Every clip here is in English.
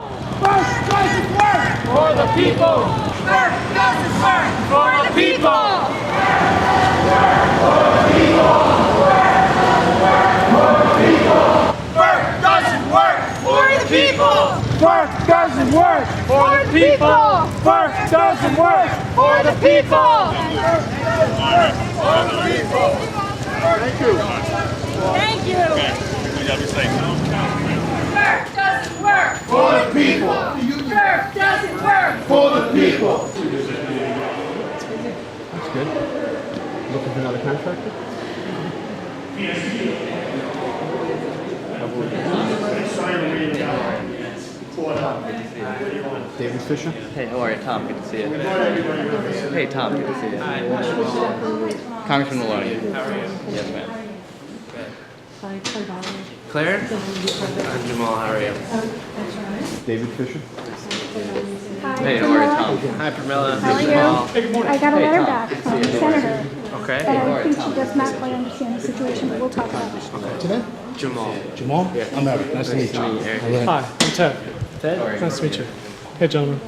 First doesn't work for the people. First doesn't work for the people. First doesn't work for the people. First doesn't work for the people. First doesn't work for the people. Thank you. Thank you. First doesn't work For the people. First doesn't work. For the people. That's good. Looking for another contractor? David Fisher? Hey, how are you? Tom, good to see you. Hey, Tom, good to see you. Congressman Maloney. Yes, ma'am. Claire? I'm Jamal, how are you? David Fisher? Hey, how are you, Tom? Hi, Pramila. How are you? Jamal. I got a letter back from the senator, Okay. but I think she does not quite understand the situation, but we'll talk about it. Today? Jamal. Jamal? I'm Eric. Nice to meet you. Hi, I'm Ted. Ted? Nice to meet you. Hey, gentlemen.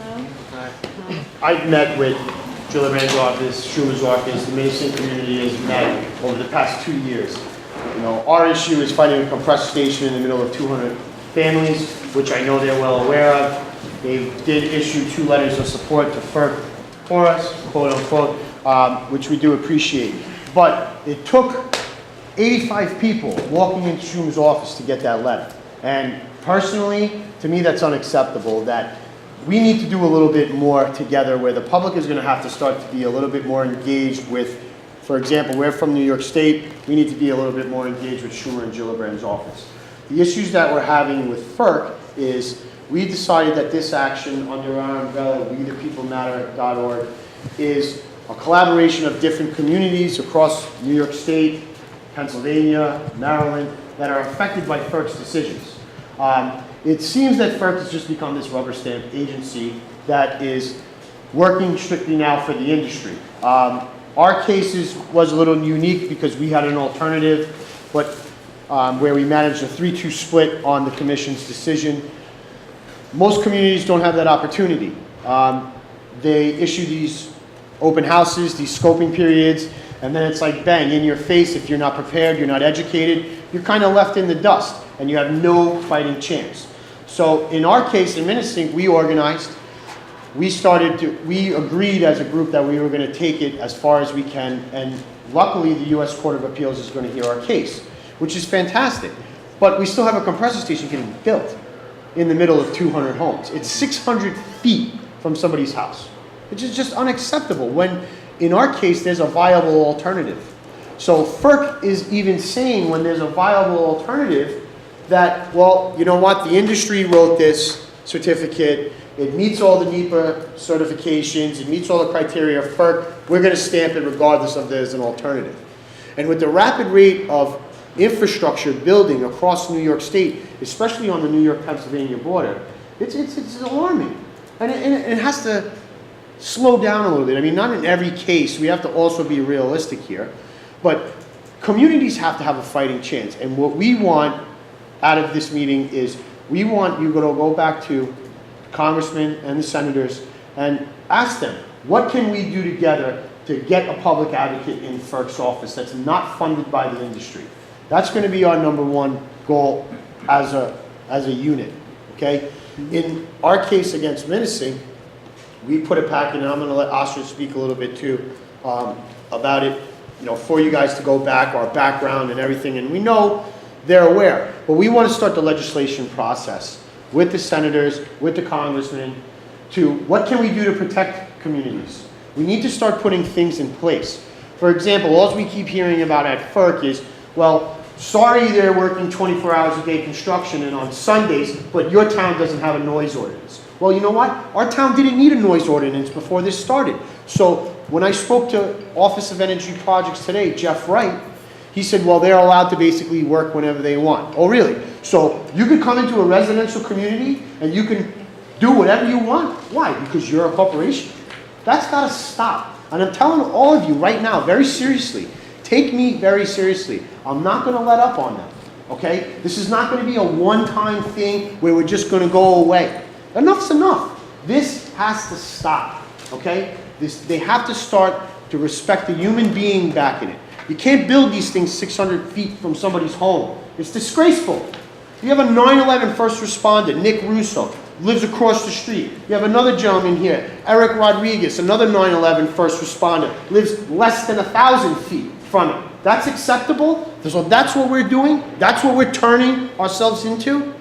I've met with Jill Rand's office, Schumer's office, the Mason community has met over the past 2 years. You know, our issue is finding a compressor station in the middle of 200 families, which I know they're well aware of. They did issue 2 letters of support to FERC for us, quote unquote, which we do appreciate. But it took 85 people walking into Schumer's office to get that letter. And personally, to me, that's unacceptable, that we need to do a little bit more together where the public is going to have to start to be a little bit more engaged with, for example, we're from New York State, we need to be a little bit more engaged with Schumer and Gillibrand's office. The issues that we're having with FERC is we decided that this action under our umbrella, WeThePeopleMatter.org, is a collaboration of different communities across New York State, Pennsylvania, Maryland, that are affected by FERC's decisions. It seems that FERC has just become this rubber stamp agency that is working strictly now for the industry. Our case was a little unique because we had an alternative, but where we managed a 3-2 split on the commission's decision. Most communities don't have that opportunity. They issue these open houses, these scoping periods, and then it's like bang, in your face. If you're not prepared, you're not educated, you're kind of left in the dust and you have no fighting chance. So in our case, in Minisink, we organized. We agreed as a group that we were going to take it as far as we can, and luckily the U.S. Court of Appeals is going to hear our case, which is fantastic. But we still have a compressor station getting built in the middle of 200 homes. It's 600 feet from somebody's house, which is just unacceptable when, in our case, there's a viable alternative. So FERC is even saying when there's a viable alternative that, well, you know what, the industry wrote this certificate, it meets all the NEPA certifications, it meets all the criteria of FERC, we're going to stamp it regardless of there's an alternative. And with the rapid rate of infrastructure building across New York State, especially on the New York-Pennsylvania border, it's alarming. And it has to slow down a little bit. I mean, not in every case, we have to also be realistic here, but communities have to have a fighting chance. And what we want out of this meeting is we want you to go back to congressmen and the senators and ask them, what can we do together to get a public advocate in FERC's office that's not funded by the industry? That's going to be our #1 goal as a unit, okay? In our case against Minisink, we put a packet, and I'm going to let Oscar speak a little bit too about it, you know, for you guys to go back, our background and everything, and we know they're aware, but we want to start the legislation process with the senators, with the congressmen, to what can we do to protect communities? We need to start putting things in place. For example, all we keep hearing about at FERC is, well, sorry they're working 24 hours a day construction and on Sundays, but your town doesn't have a noise ordinance. Well, you know what? Our town didn't need a noise ordinance before this started. So when I spoke to Office of Energy Projects today, Jeff Wright, he said, well, they're allowed to basically work whenever they want. Oh, really? So you can come into a residential community and you can do whatever you want. Why? Because you're a corporation. That's got to stop. And I'm telling all of you right now, very seriously, take me very seriously. I'm not going to let up on them, okay? This is not going to be a one-time thing where we're just going to go away. Enough's enough. This has to stop, okay? They have to start to respect the human being back in it. You can't build these things 600 feet from somebody's home. It's disgraceful. You have a 9/11 first responder, Nick Russo, lives across the street. You have another gentleman here, Eric Rodriguez, another 9/11 first responder, lives less than 1,000 feet from it. That's acceptable? So that's what we're doing? That's what we're turning ourselves into?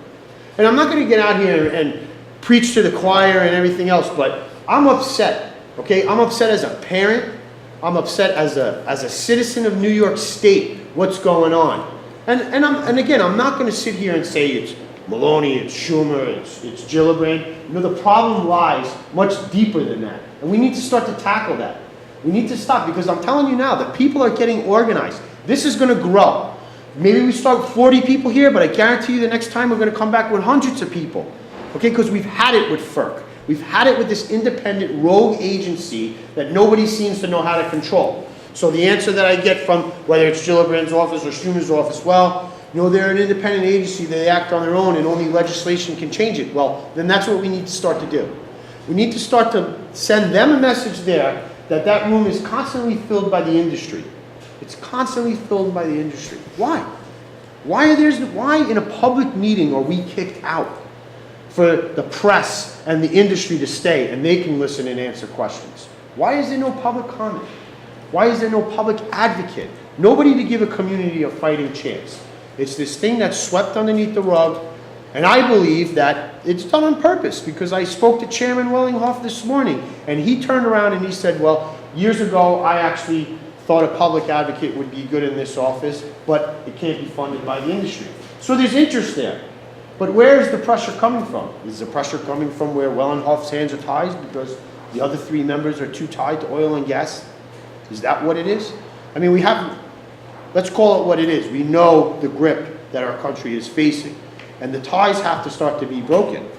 And I'm not going to get out here and preach to the choir and everything else, but I'm upset, okay? I'm upset as a parent. I'm upset as a citizen of New York State, what's going on. And again, I'm not going to sit here and say it's Maloney, it's Schumer, it's Gillibrand. You know, the problem lies much deeper than that. And we need to start to tackle that. We need to stop, because I'm telling you now that people are getting organized. This is going to grow. Maybe we start 40 people here, but I guarantee you the next time we're going to come back with hundreds of people. Okay, because we've had it with FERC. We've had it with this independent rogue agency that nobody seems to know how to control. So the answer that I get from whether it's Gillibrand's office or Schumer's office, well, you know, they're an independent agency, they act on their own and only legislation can change it. Well, then that's what we need to start to do. We need to start to send them a message there that that room is constantly filled by the industry. It's constantly filled by the industry. Why? Why in a public meeting are we kicked out for the press and the industry to stay and they can listen and answer questions? Why is there no public comment? Why is there no public advocate? Nobody to give a community a fighting chance. It's this thing that's swept underneath the rug, and I believe that it's done on purpose, because I spoke to Chairman Wellinghoff this morning, and he turned around and he said, well, years ago I actually thought a public advocate would be good in this office, but it can't be funded by the industry. So there's interest there. But where is the pressure coming from? Is the pressure coming from where Wellinghoff's hands are tied because the other 3 members are too tied to oil and gas? Is that what it is? I mean, let's call it what it is. We know the grip that our country is facing, and the ties have to start to be broken.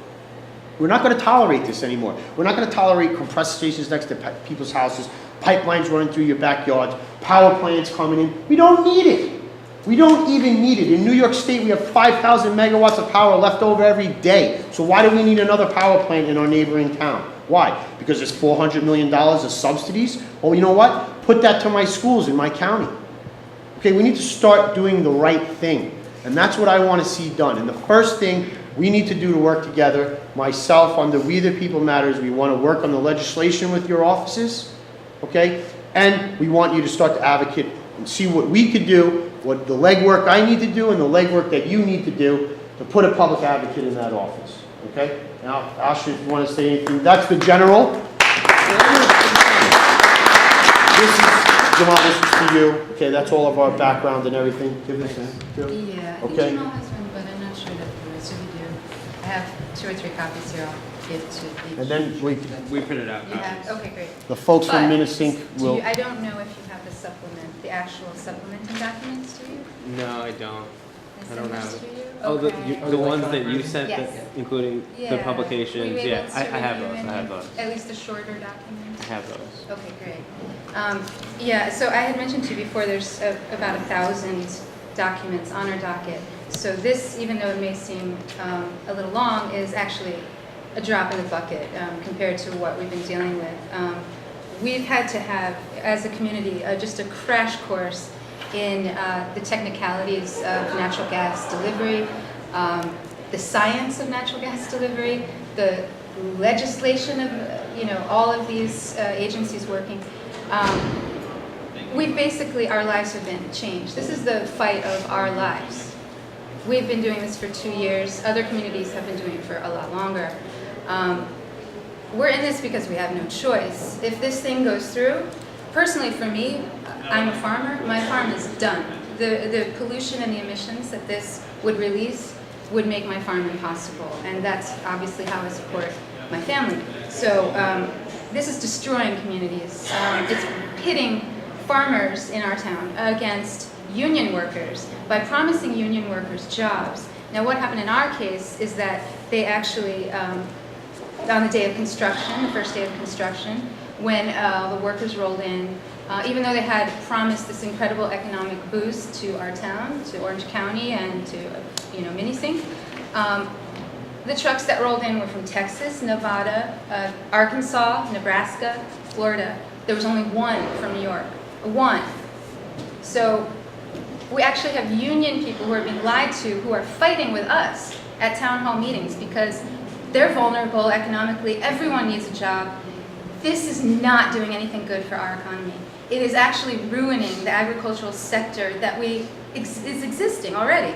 We're not going to tolerate this anymore. We're not going to tolerate compressor stations next to people's houses, pipelines running through your backyards, power plants coming in. We don't need it. We don't even need it. In New York State, we have 5,000 megawatts of power left over every day. So why do we need another power plant in our neighboring town? Why? Because there's $400 million of subsidies? Well, you know what? Put that to my schools in my county. Okay, we need to start doing the right thing. And that's what I want to see done. And the first thing we need to do to work together, myself, under We the People Matters, we want to work on the legislation with your offices, okay? And we want you to start to advocate and see what we could do, what the legwork I need to do and the legwork that you need to do to put a public advocate in that office, okay? Now, Ashley, if you want to say anything, that's the general. This is, Jamal, this is for you. Okay, that's all of our background and everything. Give this in. Yeah, I think Okay. Jamal has one, but I'm not sure that the rest of you do. I have 2 or 3 copies here. I'll give to each. And then We printed out You have, okay, great. the folks from But Minisync do will. you- I don't know if you have the supplement, the actual supplementing documents, do you? No, I don't. I don't send have those it. to you? Oh, Okay. the ones that you sent, Yes. including Yeah. the Were publications. you Yeah, able to I have review those. any? I have those. At least the shorter documents? I have those. Okay, great. Yeah, so I had mentioned to you before, there's about 1,000 documents on our docket. So this, even though it may seem a little long, is actually a drop in the bucket compared to what we've been dealing with. We've had to have, as a community, just a crash course in the technicalities of natural gas delivery, the science of natural gas delivery, the legislation of, all of these agencies working. We basically, our lives have been changed. This is the fight of our lives. We've been doing this for 2 years. Other communities have been doing it for a lot longer. We're in this because we have no choice. If this thing goes through, personally for me, I'm a farmer, my farm is done. The pollution and the emissions that this would release would make my farm impossible, and that's obviously how I support my family. So this is destroying communities. It's pitting farmers in our town against union workers by promising union workers jobs. Now what happened in our case is that they actually, on the day of construction, the first day of construction, when the workers rolled in, even though they had promised this incredible economic boost to our town, to Orange County, and to Minisync, the trucks that rolled in were from Texas, Nevada, Arkansas, Nebraska, Florida. There was only one from New York. One. So we actually have union people who are being lied to, who are fighting with us at town hall meetings because they're vulnerable economically. Everyone needs a job. This is not doing anything good for our economy. It is actually ruining the agricultural sector that is existing already.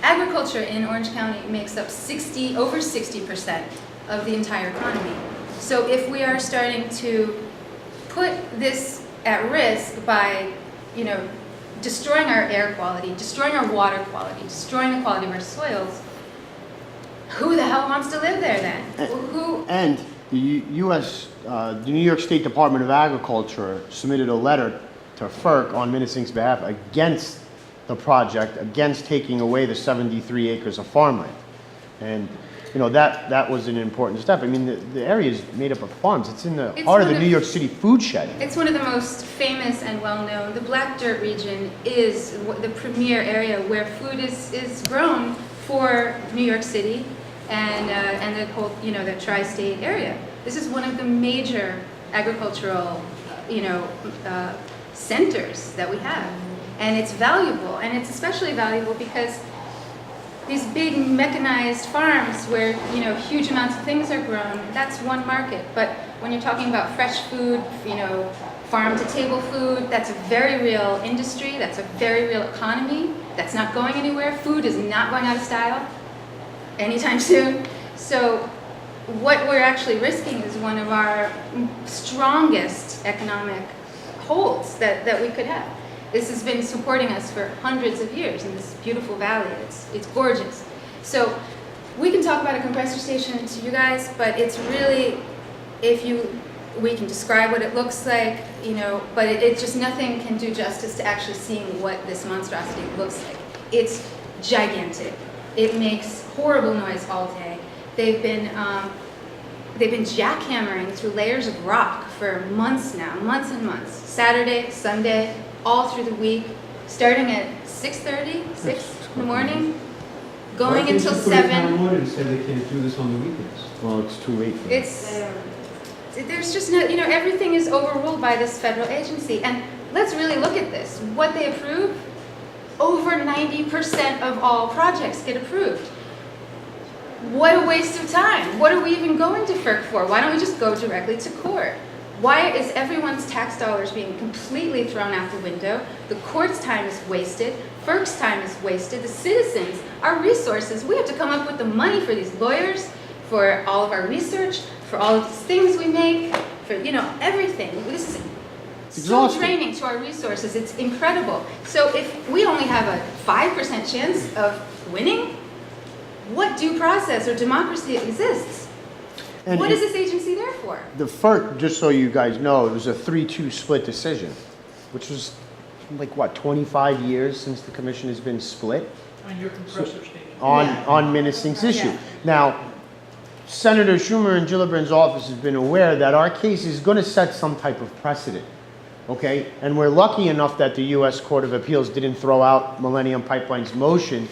Agriculture in Orange County makes up over 60% of the entire economy. So if we are starting to put this at risk by, destroying our air quality, destroying our water quality, destroying the quality of our soils, who the hell wants to live there then? Who? And the the New York State Department of Agriculture submitted a letter to FERC on Minising's behalf against the project, against taking away the 73 acres of farmland. And, that was an important step. I mean, the area is made up of farms. It's in the heart of the New York City food shed. It's one of the most famous and well-known. The Black Dirt region is the premier area where food is grown for New York City and the whole, the tri-state area. This is one of the major agricultural, centers that we have. And it's valuable, and it's especially valuable because these big mechanized farms where, huge amounts of things are grown, that's one market. But when you're talking about fresh food, farm-to-table food, that's a very real industry, that's a very real economy, that's not going anywhere. Food is not going out of style anytime soon. So what we're actually risking is one of our strongest economic holds that we could have. This has been supporting us for hundreds of years in this beautiful valley. It's gorgeous. So we can talk about a compressor station to you guys, but it's really, we can describe what it looks like, but it just, nothing can do justice to actually seeing what this monstrosity looks like. It's gigantic. It makes horrible noise all day. They've been jackhammering through layers of rock for months now, months and months. Saturday, Sunday, all through the week, starting at 6:30, 6 in the morning, going until 7. And say they can't do this on the weekends. Well, it's too late for that. There's just no, everything is overruled by this federal agency. And let's really look at this. What they approve, over 90% of all projects get approved. What a waste of time. What are we even going to FERC for? Why don't we just go directly to court? Why is everyone's tax dollars being completely thrown out the window? The court's time is wasted. FERC's time is wasted. The citizens, our resources, we have to come up with the money for these lawyers, for all of our research, for all of these things we make, for, everything. This is so draining to our resources. It's incredible. So if we only have a 5% chance of winning, what due process or democracy exists? And what is this agency there for? The FERC, just so you guys know, it was a 3-2 split decision, which was 25 years since the commission has been split On your compressor station. on Minising's issue. Now, Senator Schumer and Gillibrand's office has been aware that our case is going to set some type of precedent, okay? And we're lucky enough that the U.S. Court of Appeals didn't throw out Millennium Pipeline's motion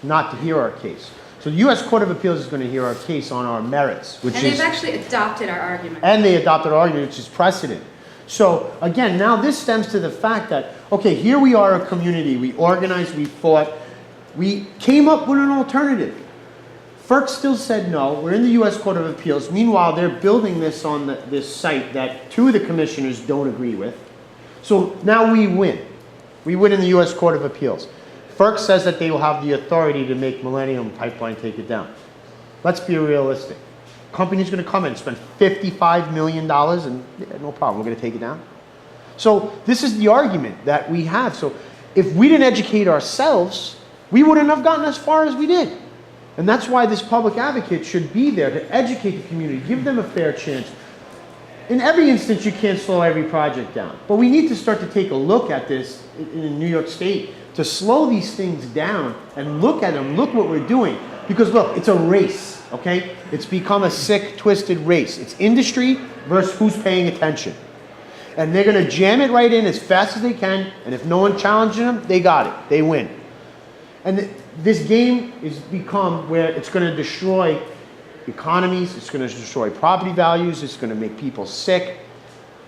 not to hear our case. So the U.S. Court of Appeals is going to hear our case on our merits, which And they've actually adopted our argument. and they adopted our argument, which is precedent. So again, now this stems to the fact that, okay, here we are a community, we organized, we fought, we came up with an alternative. FERC still said no, we're in the U.S. Court of Appeals. Meanwhile, they're building this on this site that 2 of the commissioners don't agree with. So now we win. We win in the U.S. Court of Appeals. FERC says that they will have the authority to make Millennium Pipeline take it down. Let's be realistic. Company's going to come in and spend $55 million and no problem, we're going to take it down. So this is the argument that we have. So if we didn't educate ourselves, we wouldn't have gotten as far as we did. And that's why this public advocate should be there to educate the community, give them a fair chance. In every instance, you can't slow every project down. But we need to start to take a look at this in New York State to slow these things down and look at them, look what we're doing. Because look, it's a race, okay? It's become a sick, twisted race. It's industry versus who's paying attention. And they're gonna jam it right in as fast as they can, and if no one challenges them, they got it, they win. And this game has become where it's gonna destroy economies, it's going to destroy property values, it's going to make people sick.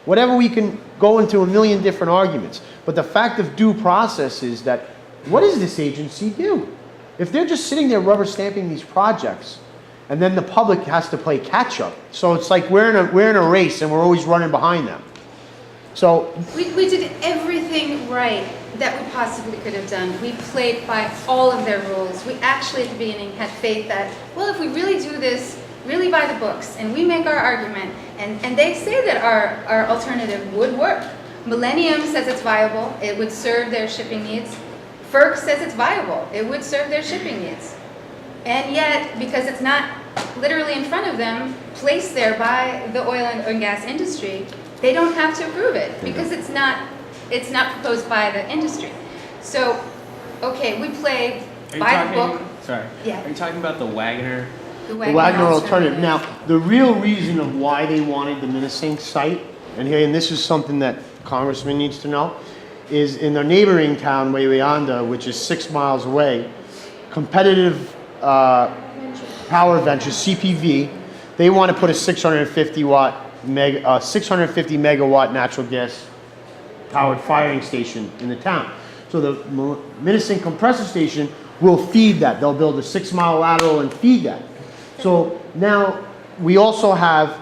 Whatever, we can go into a million different arguments. But the fact of due process is that, what does this agency do? If they're just sitting there rubber stamping these projects, and then the public has to play catch up. So it's like we're in a race and we're always running behind them. So We did everything right that we possibly could have done. We played by all of their rules. We actually at the beginning had faith that, well, if we really do this really by the books and we make our argument, and they say that our alternative would work. Millennium says it's viable, it would serve their shipping needs. FERC says it's viable, it would serve their shipping needs. And yet, because it's not literally in front of them, placed there by the oil and gas industry, they don't have to approve it because it's not proposed by the industry. So, okay, we play by the book. Sorry. Yeah. Are you talking about the Wagner? the Wagner alternative. Now, the real reason of why they wanted the Minnesink site, and this is something that Congressman needs to know, is in their neighboring town, Wawayanda, which is 6 miles away, Competitive Power Ventures, CPV, they want to put a 650 megawatt natural gas powered firing station in the town. So the Minnesink compressor station will feed that. They'll build a 6 mile lateral and feed that. So now we also have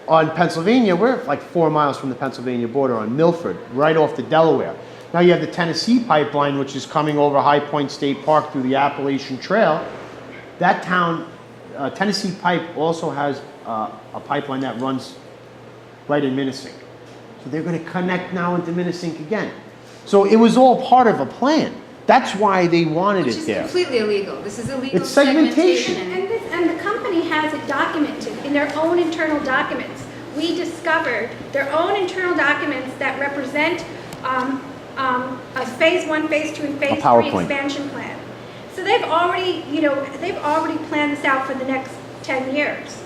on Pennsylvania, we're like 4 miles from the Pennsylvania border on Milford, right off the Delaware. Now you have the Tennessee pipeline, which is coming over High Point State Park through the Appalachian Trail. That town, Tennessee Pipe also has a pipeline that runs right in Minnesink. So they're going to connect now into Minnesink again. So it was all part of a plan. That's why they wanted Which it is there. completely illegal. This is illegal It's segmentation. And the company has it documented in their own internal documents. We discovered their own internal documents that represent a phase 1, phase 2, and phase 3 PowerPoint. expansion plan. So they've already, they've already planned this out for the next 10 years.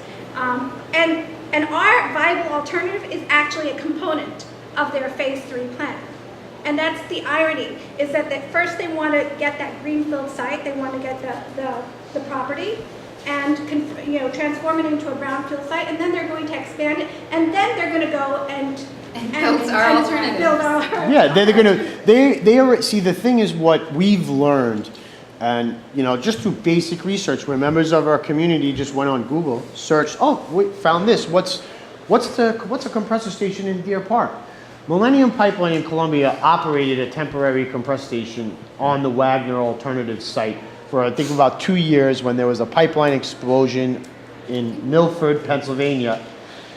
And our viable alternative is actually a component of their phase 3 plan. And that's the irony, is that first they want to get that greenfield site, they want to get the property and transform it into a brownfield site, and then they're going to expand it, and then they're going to go and build our alternative. Build our Yeah, they're going to, they are, see, the thing is what we've learned, and, just through basic research, where members of our community just went on Google, searched, oh, we found this, what's a compressor station in Deer Park? Millennium Pipeline in Columbia operated a temporary compressor station on the Wagner alternative site for I think about 2 years when there was a pipeline explosion in Milford, Pennsylvania.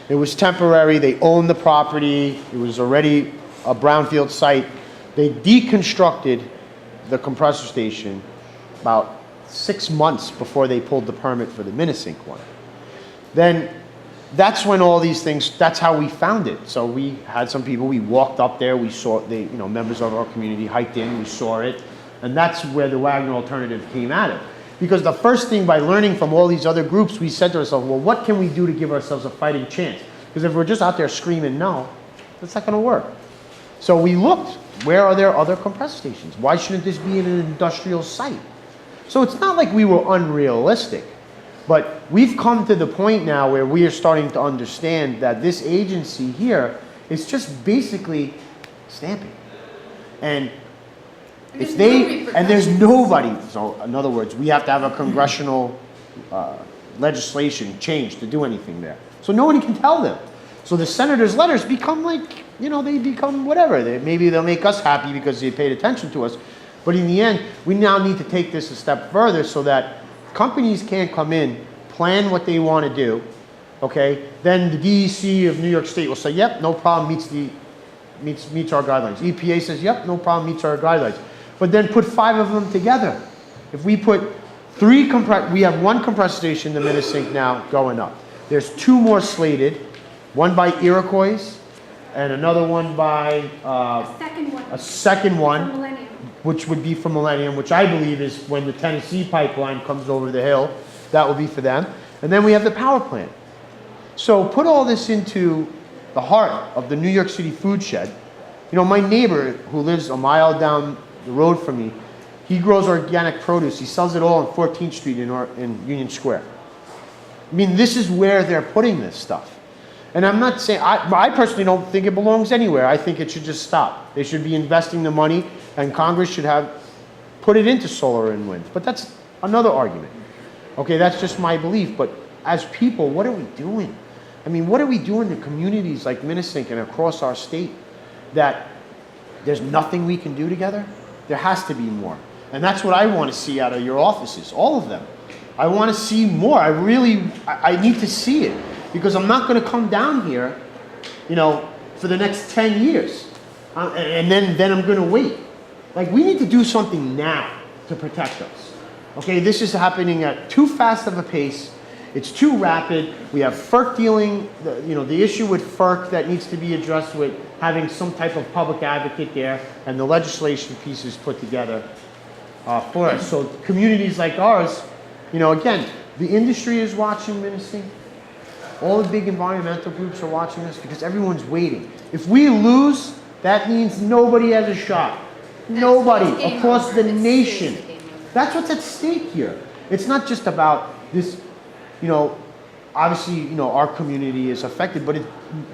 It was temporary, they owned the property, it was already a brownfield site. They deconstructed the compressor station about 6 months before they pulled the permit for the Minnesink one. Then that's when all these things, that's how we found it. So we had some people, we walked up there, we saw, members of our community hiked in, we saw it, and that's where the Wagner alternative came out of. Because the first thing, by learning from all these other groups, we said to ourselves, well, what can we do to give ourselves a fighting chance? Because if we're just out there screaming no, that's not going to work. So we looked, where are there other compressor stations? Why shouldn't this be in an industrial site? So it's not like we were unrealistic. But we've come to the point now where we are starting to understand that this agency here is just basically stamping. And if there's nobody, so in other words, we have to have a congressional legislation change to do anything there. So nobody can tell them. So the senators' letters become like, they become whatever. Maybe they'll make us happy because they paid attention to us. But in the end, we now need to take this a step further so that companies can't come in, plan what they want to do, okay? Then the DEC of New York State will say, yep, no problem, meets our guidelines. EPA says, yep, no problem, meets our guidelines. But then put 5 of them together. If we put 3 we have 1 compressor station, the Minnesink now going up. There's 2 more slated, one by Iroquois and another one by a second one from Millennium. which would be for Millennium, which I believe is when the Tennessee pipeline comes over the hill, that will be for them. And then we have the power plant. So put all this into the heart of the New York City food shed. My neighbor who lives a mile down the road from me, he grows organic produce. He sells it all on 14th Street in Union Square. I mean, this is where they're putting this stuff. And I'm not saying, I personally don't think it belongs anywhere. I think it should just stop. They should be investing the money, and Congress should have put it into solar and wind. But that's another argument. Okay, that's just my belief. But as people, what are we doing? I mean, what are we doing to communities like Minnesink and across our state that there's nothing we can do together? There has to be more. And that's what I want to see out of your offices, all of them. I want to see more. I need to see it. Because I'm not going to come down here, you know, for the next 10 years. And then I'm going to wait. Like, we need to do something now to protect us. Okay, this is happening at too fast of a pace. It's too rapid. We have FERC dealing, the issue with FERC that needs to be addressed with having some type of public advocate there, and the legislation pieces put together for us. So communities like ours, again, the industry is watching Minnesink. All the big environmental groups are watching this because everyone's waiting. If we lose, that means nobody has a shot. Nobody across the nation. That's what's at stake here. It's not just about this, obviously, our community is affected, but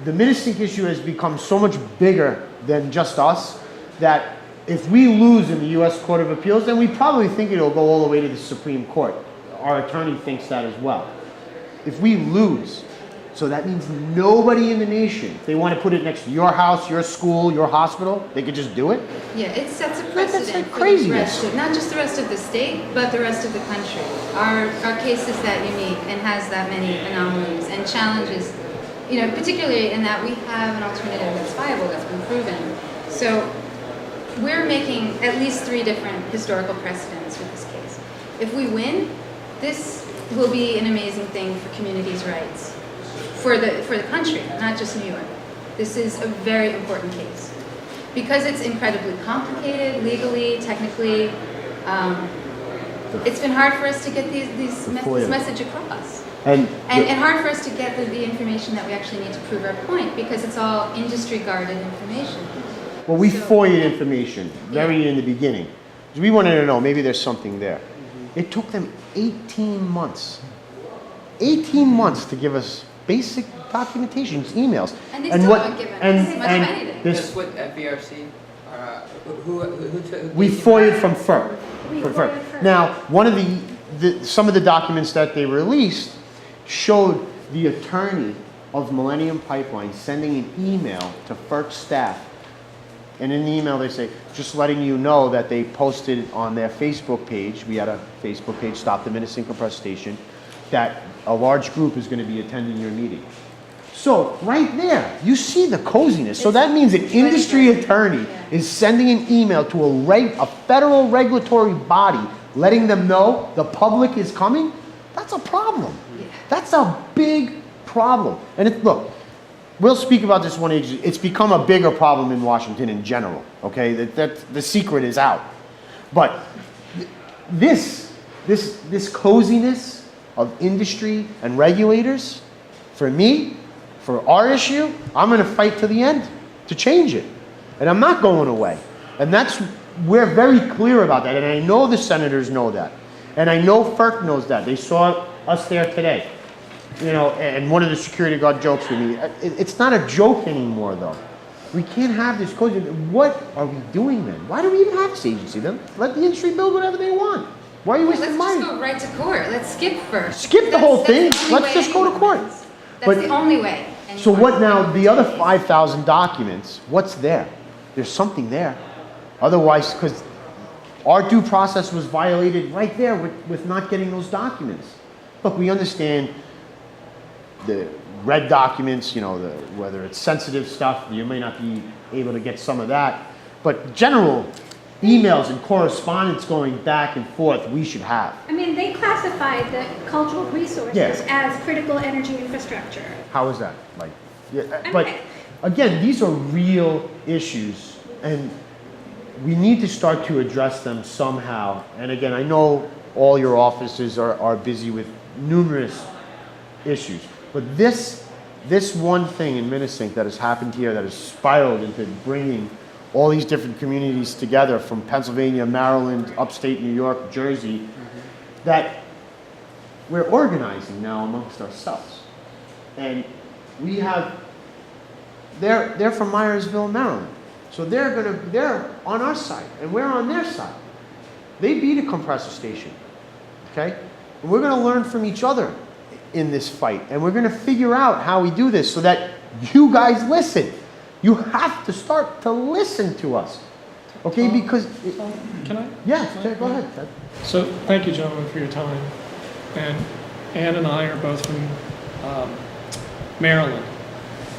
the Minnesink issue has become so much bigger than just us that if we lose in the U.S. Court of Appeals, then we probably think it'll go all the way to the Supreme Court. Our attorney thinks that as well. If we lose, so that means nobody in the nation, if they want to put it next to your house, your school, your hospital, they could just do it? Yeah, it sets a That's precedent like for craziness. the rest of, not just the rest of the state, but the rest of the country. Our case is that unique and has that many anomalies and challenges, particularly in that we have an alternative that's viable, that's been proven. So we're making at least 3 different historical precedents with this case. If we win, this will be an amazing thing for communities' rights. For the country, not just New York. This is a very important case. Because it's incredibly complicated, legally, technically, it's been hard for us to get this message across. And hard for us to get the information that we actually need to prove our point, because it's all industry-guarded information. Well, we FOIA'd information very in the beginning. We wanted to know, maybe there's something there. It took them 18 months. 18 months to give us basic documentations, emails. And they still haven't given us much of anything. Just with FERC, We FOIA'd from FERC. We From FOIA'd FERC. first. Now, one of some of the documents that they released showed the attorney of Millennium Pipeline sending an email to FERC staff. And in the email they say, just letting you know that they posted on their Facebook page, we had a Facebook page, Stop the Minnesink Compressor Station, that a large group is going to be attending your meeting. So right there, you see the coziness. So that means an industry attorney is sending an email to a federal regulatory body, letting them know the public is coming. That's a problem. That's a big problem. And look, we'll speak about this one agency. It's become a bigger problem in Washington in general. Okay, that the secret is out. But this coziness of industry and regulators, for me, for our issue, I'm going to fight to the end to change it. And I'm not going away. And we're very clear about that. And I know the senators know that. And I know FERC knows that. They saw us there today. And one of the security guard jokes with me. It's not a joke anymore, though. We can't have this coziness. What are we doing then? Why do we even have this agency then? Let the industry build whatever they want. Why are you wasting money? Let's just go right to court. Let's skip first. Skip the whole thing. That's the only Let's way just go to anyone court. wins. That's But- the only way. So anyone what now, wins. the other 5,000 documents, what's there? There's something there. Otherwise, because our due process was violated right there with not getting those documents. Look, we understand the red documents, whether it's sensitive stuff, you may not be able to get some of that. But general emails and correspondence going back and forth, we should have. I mean, they classified the cultural resources Yes. as critical energy infrastructure. How is that? But again, these are real issues, and we need to start to address them somehow. And again, I know all your offices are busy with numerous issues, but this one thing in Minnesink that has happened here, that has spiraled into bringing all these different communities together from Pennsylvania, Maryland, upstate New York, Jersey, that we're organizing now amongst ourselves. And we have, they're from Myersville, Maryland. So they're on our side, and we're on their side. They beat a compressor station, okay? And we're gonna learn from each other in this fight, and we're gonna figure out how we do this so that you guys listen. You have to start to listen to us, okay? Because, Can I? yeah, go ahead, Ted. So, thank you, gentlemen, for your time. And Ann and I are both from Maryland.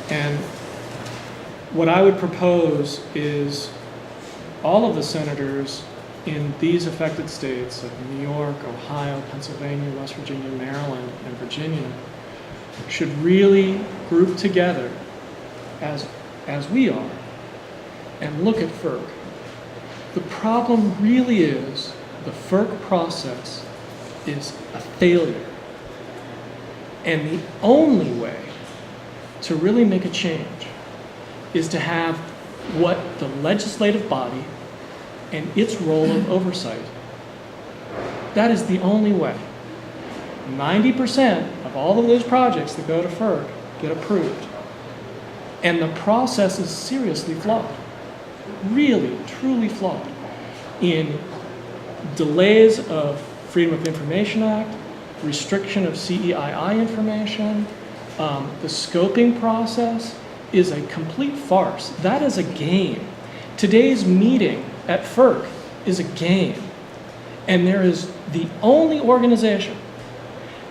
And what I would propose is all of the senators in these affected states of New York, Ohio, Pennsylvania, West Virginia, Maryland, and Virginia should really group together as we are and look at FERC. The problem really is the FERC process is a failure. And the only way to really make a change is to have what the legislative body and its role of oversight. That is the only way. 90% of all of those projects that go to FERC get approved. And the process is seriously flawed. Really, truly flawed. In delays of Freedom of Information Act, restriction of CEII information, the scoping process is a complete farce. That is a game. Today's meeting at FERC is a game. And there is the only organization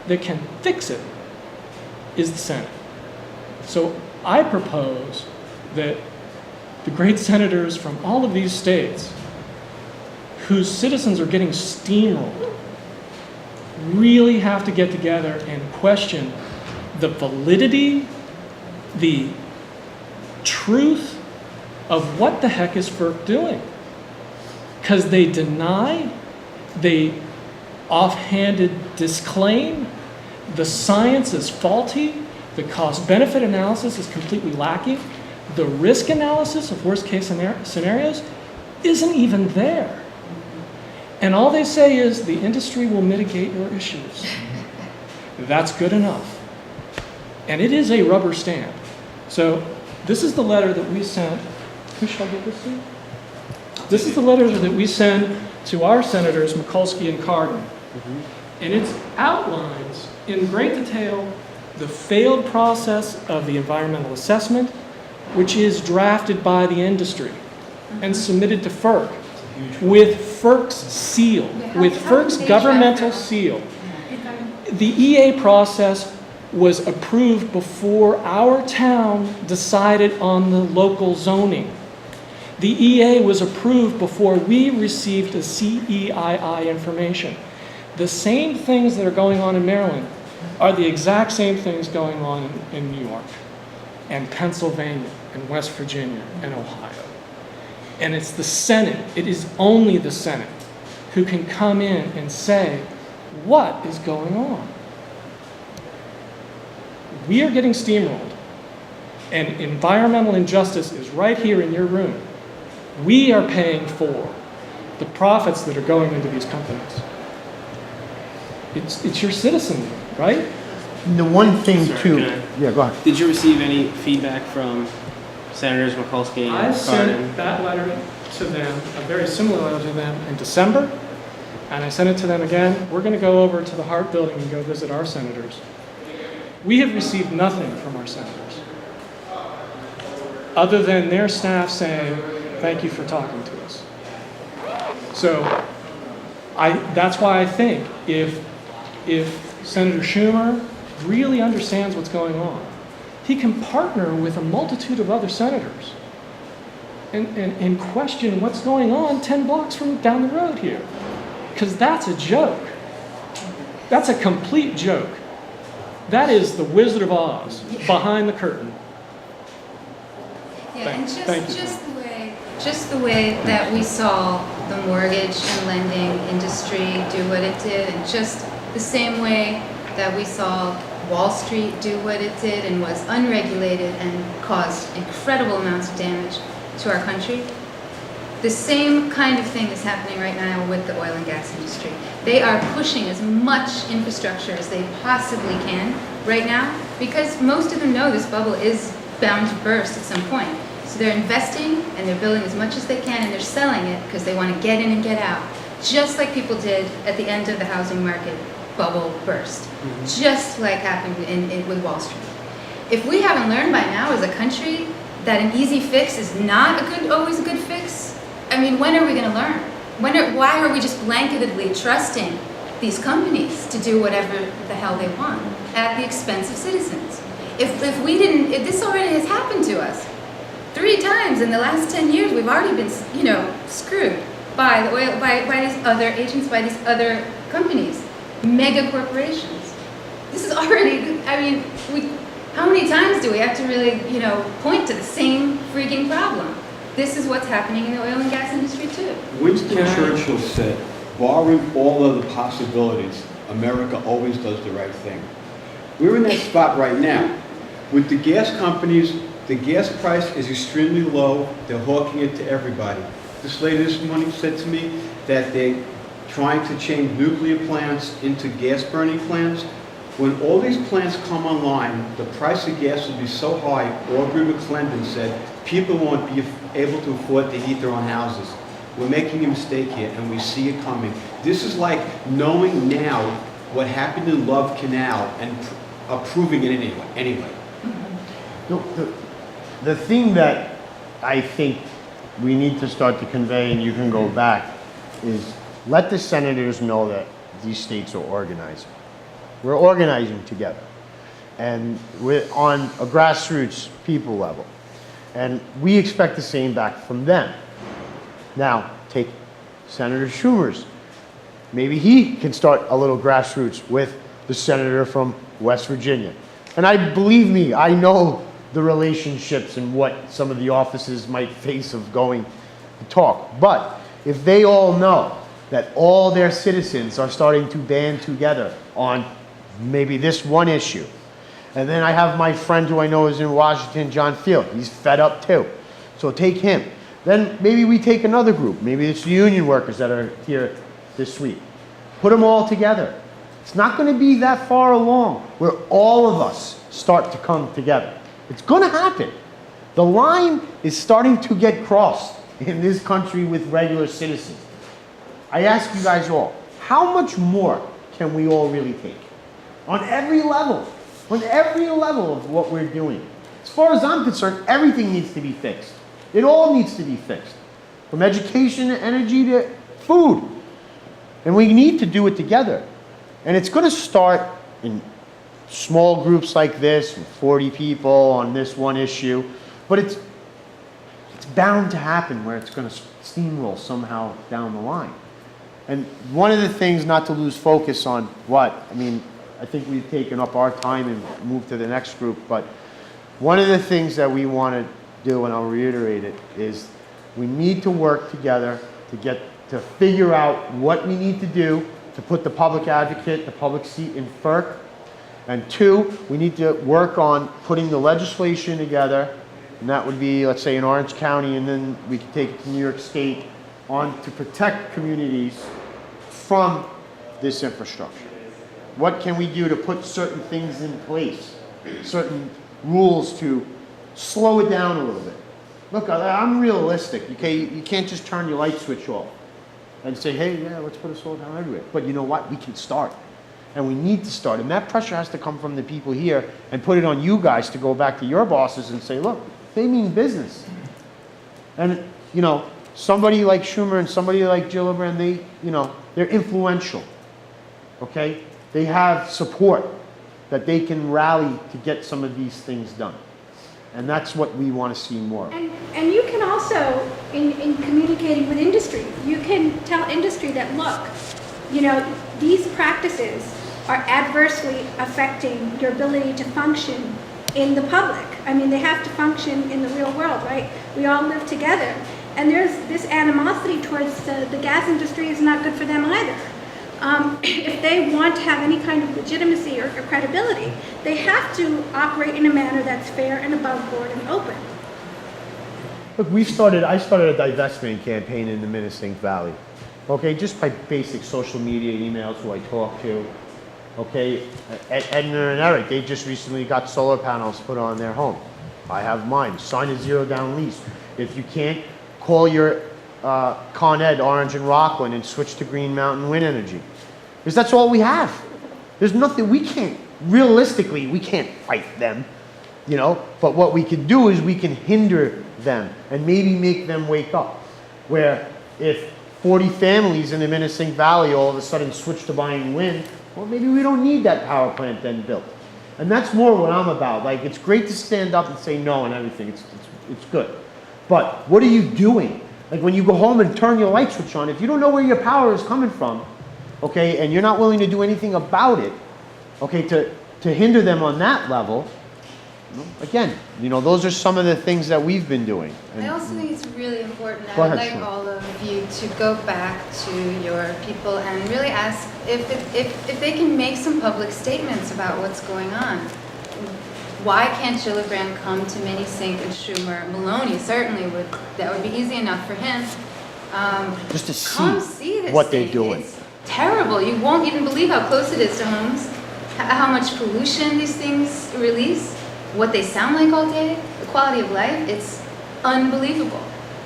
that can fix it is the Senate. So I propose that the great senators from all of these states whose citizens are getting steamrolled really have to get together and question the validity, the truth of what the heck is FERC doing. Because they deny, they offhanded disclaim, the science is faulty, the cost-benefit analysis is completely lacking, the risk analysis of worst-case scenarios isn't even there. And all they say is the industry will mitigate your issues. That's good enough. And it is a rubber stamp. So this is the letter that we sent. Who shall I give this to? This is the letter that we send to our senators, Mikulski and Cardin. And it outlines in great detail the failed process of the environmental assessment, which is drafted by the industry and submitted to FERC with FERC's seal, with FERC's governmental seal. The EA process was approved before our town decided on the local zoning. The EA was approved before we received the CEII information. The same things that are going on in Maryland are the exact same things going on in New York and Pennsylvania and West Virginia and Ohio. And it's the Senate, it is only the Senate who can come in and say, what is going on? We are getting steamrolled, and environmental injustice is right here in your room. We are paying for the profits that are going into these companies. It's your citizenry, right? And the one thing Sorry, too, can yeah, go ahead. Did you receive any feedback from Senators Mikulski and I sent Cardin? that letter to them, a very similar letter to them in December, and I sent it to them again. We're going to go over to the Hart Building and go visit our senators. We have received nothing from our senators, other than their staff saying, thank you for talking to us. So that's why I think if Senator Schumer really understands what's going on, he can partner with a multitude of other senators and question what's going on 10 blocks from down the road here. Because that's a joke. That's a complete joke. That is the Wizard of Oz behind the curtain. Yeah, and Thank you. just the way that we saw the mortgage and lending industry do what it did, and just the same way that we saw Wall Street do what it did and was unregulated and caused incredible amounts of damage to our country. The same kind of thing is happening right now with the oil and gas industry. They are pushing as much infrastructure as they possibly can right now because most of them know this bubble is bound to burst at some point. So they're investing and they're building as much as they can and they're selling it because they want to get in and get out. Just like people did at the end of the housing market bubble burst. Just like happened with Wall Street. If we haven't learned by now as a country that an easy fix is not always a good fix, I mean, when are we going to learn? Why are we just blanketedly trusting these companies to do whatever the hell they want at the expense of citizens? If this already has happened to us 3 times in the last 10 years, we've already been, screwed by the oil, by these other agents, by these other companies, mega corporations. This is already, I mean, how many times do we have to really, point to the same freaking problem? This is what's happening in the oil and gas industry too. Winston Churchill said, barring all other possibilities, America always does the right thing. We're in that spot right now. With the gas companies, the gas price is extremely low. They're hawking it to everybody. This lady this morning said to me that they're trying to change nuclear plants into gas burning plants. When all these plants come online, the price of gas will be so high, Aubrey McClendon said, people won't be able to afford to heat their own houses. We're making a mistake here, and we see it coming. This is like knowing now what happened in Love Canal and approving it anyway. The thing that I think we need to start to convey, and you can go back, is let the senators know that these states are organizing. We're organizing together, and we're on a grassroots people level, and we expect the same back from them. Now, take Senator Schumer's. Maybe he can start a little grassroots with the senator from West Virginia. And believe me, I know the relationships and what some of the offices might face of going to talk. But if they all know that all their citizens are starting to band together on maybe this one issue, and then I have my friend who I know is in Washington, John Field. He's fed up too. So take him. Then maybe we take another group. Maybe it's the union workers that are here this week. Put them all together. It's not going to be that far along where all of us start to come together. It's going to happen. The line is starting to get crossed in this country with regular citizens. I ask you guys all, how much more can we all really take? On every level of what we're doing. As far as I'm concerned, everything needs to be fixed. It all needs to be fixed. From education to energy to food. And we need to do it together. And it's going to start in small groups like this, with 40 people on this one issue. But it's bound to happen where it's going to steamroll somehow down the line. And one of the things, not to lose focus on I think we've taken up our time and moved to the next group, but one of the things that we want to do, and I'll reiterate it, is we need to work together to figure out what we need to do to put the public advocate, the public seat in FERC. And 2, we need to work on putting the legislation together, and that would be, let's say, in Orange County, and then we can take it to New York State to protect communities from this infrastructure. What can we do to put certain things in place, certain rules to slow it down a little bit? Look, I'm realistic. You can't just turn your light switch off and say, hey, yeah, let's put a solar panel everywhere. But you know what? We can start. And we need to start. And that pressure has to come from the people here and put it on you guys to go back to your bosses and say, look, they mean business. And, somebody like Schumer and somebody like Gillibrand, they're influential. Okay? They have support that they can rally to get some of these things done. And that's what we want to see more of. And you can also, in communicating with industry, you can tell industry that, look, these practices are adversely affecting your ability to function in the public. They have to function in the real world, right? We all live together. And there's this animosity towards the gas industry is not good for them either. If they want to have any kind of legitimacy or credibility, they have to operate in a manner that's fair and above board and open. Look, I started a divestment campaign in the Minnesink Valley. Okay, just by basic social media emails, who I talk to. Okay, Edna and Eric, they just recently got solar panels put on their home. I have mine. Sign a zero-down lease. If you can't, call your Con Ed, Orange and Rockland, and switch to Green Mountain Wind Energy. Because that's all we have. There's nothing, we can't, realistically, we can't fight them, you know? But what we can do is we can hinder them and maybe make them wake up. Where if 40 families in the Minnesink Valley all of a sudden switch to buying wind, well, maybe we don't need that power plant then built. And that's more what I'm about. Like, it's great to stand up and say no and everything. It's good. But what are you doing? Like, when you go home and turn your light switch on, if you don't know where your power is coming from, okay, and you're not willing to do anything about it, okay, to hinder them on that level, again, you know, those are some of the things that we've been doing. I also think it's really important. Go I would ahead, like Sean. all of you to go back to your people and really ask if they can make some public statements about what's going on. Why can't Gillibrand come to Minnesink and Schumer? Maloney certainly would. That would be easy enough for him. Just to Come see see this what they're thing. doing. It's terrible. You won't even believe how close it is to homes, how much pollution these things release, what they sound like all day, the quality of life. It's unbelievable.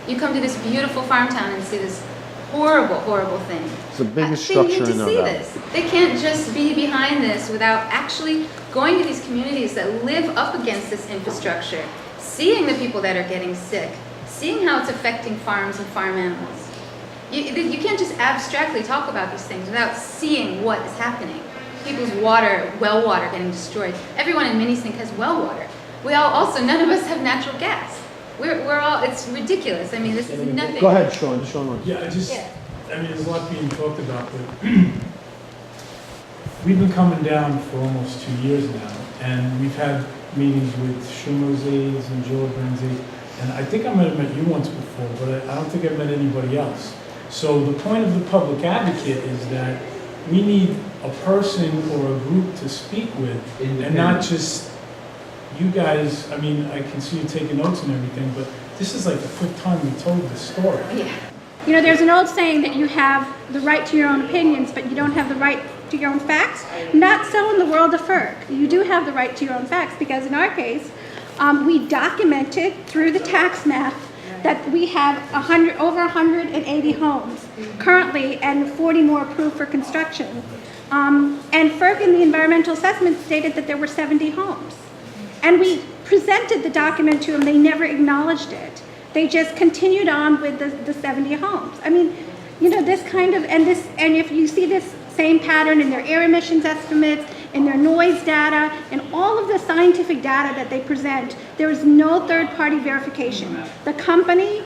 You come to this beautiful farm town and see this horrible, horrible thing. It's the biggest They structure need to in the see valley. this. They can't just be behind this without actually going to these communities that live up against this infrastructure, seeing the people that are getting sick, seeing how it's affecting farms and farm animals. You can't just abstractly talk about these things without seeing what is happening. People's water, well water getting destroyed. Everyone in Minnesink has well water. None of us have natural gas. We're all, it's ridiculous. I mean, this is nothing. Go ahead, Sean. Yeah, Yeah. I mean, there's a lot being talked about, but we've been coming down for almost 2 years now, and we've had meetings with Schumer's aides and Gillibrand's aides, and I think I might have met you once before, but I don't think I've met anybody else. So the point of the public advocate is that we need a person or a group to speak with, and not just you guys. I mean, I can see you taking notes and everything, but this is like the 5th time we told this story. Yeah. You know, there's an old saying that you have the right to your own opinions, but you don't have the right to your own facts. Not so in the world of FERC. You do have the right to your own facts, because in our case, we documented through the tax map that we have over 180 homes currently and 40 more approved for construction. And FERC in the environmental assessment stated that there were 70 homes. And we presented the document to them. They never acknowledged it. They just continued on with the 70 homes. I mean, you know, this kind of, and if you see this same pattern in their air emissions estimates, in their noise data, and all of the scientific data that they present, there is no third-party verification. The company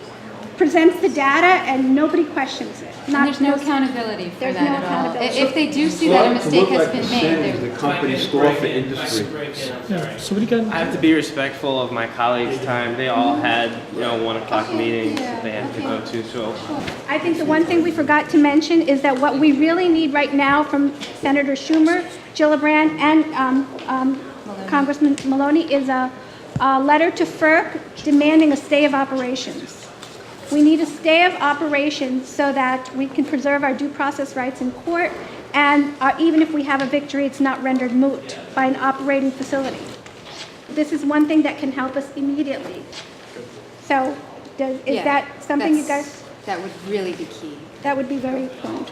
presents the data and nobody questions it. And there's no accountability for There's that no at all. accountability. If they do see that a mistake has been made, The they're company store for industry. Yeah, so what do you got? I have to be respectful of my colleagues' time. They all had, 1 o'clock meetings that they had to go to, so. I think the one thing we forgot to mention is that what we really need right now from Senator Schumer, Gillibrand, and Congressman Maloney is a letter to FERC demanding a stay of operations. We need a stay of operations so that we can preserve our due process rights in court, and even if we have a victory, it's not rendered moot by an operating facility. This is one thing that can help us immediately. So, is that something you guys? That would really be key. That would be very important.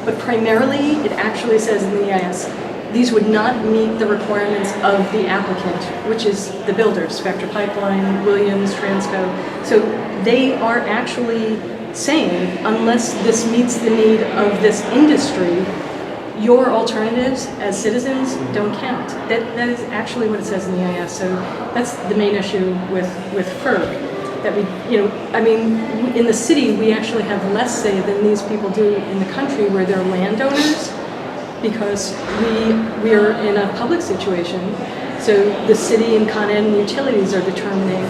But primarily, it actually says in the EIS, these would not meet the requirements of the applicant, which is the builders, Spectra Pipeline, Williams, Transco. So they are actually saying, unless this meets the need of this industry, your alternatives as citizens don't count. That is actually what it says in the EIS. So that's the main issue with FERC. That in the city, we actually have less say than these people do in the country where they're landowners, because we are in a public situation. So the city and Con Ed and utilities are determining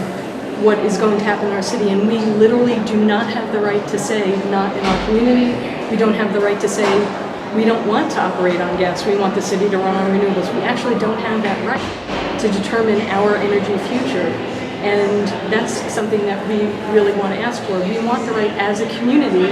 what is going to happen in our city, and we literally do not have the right to say, not in our community. We don't have the right to say, we don't want to operate on gas, we want the city to run on renewables. We actually don't have that right to determine our energy future. And that's something that we really want to ask for. We want the right as a community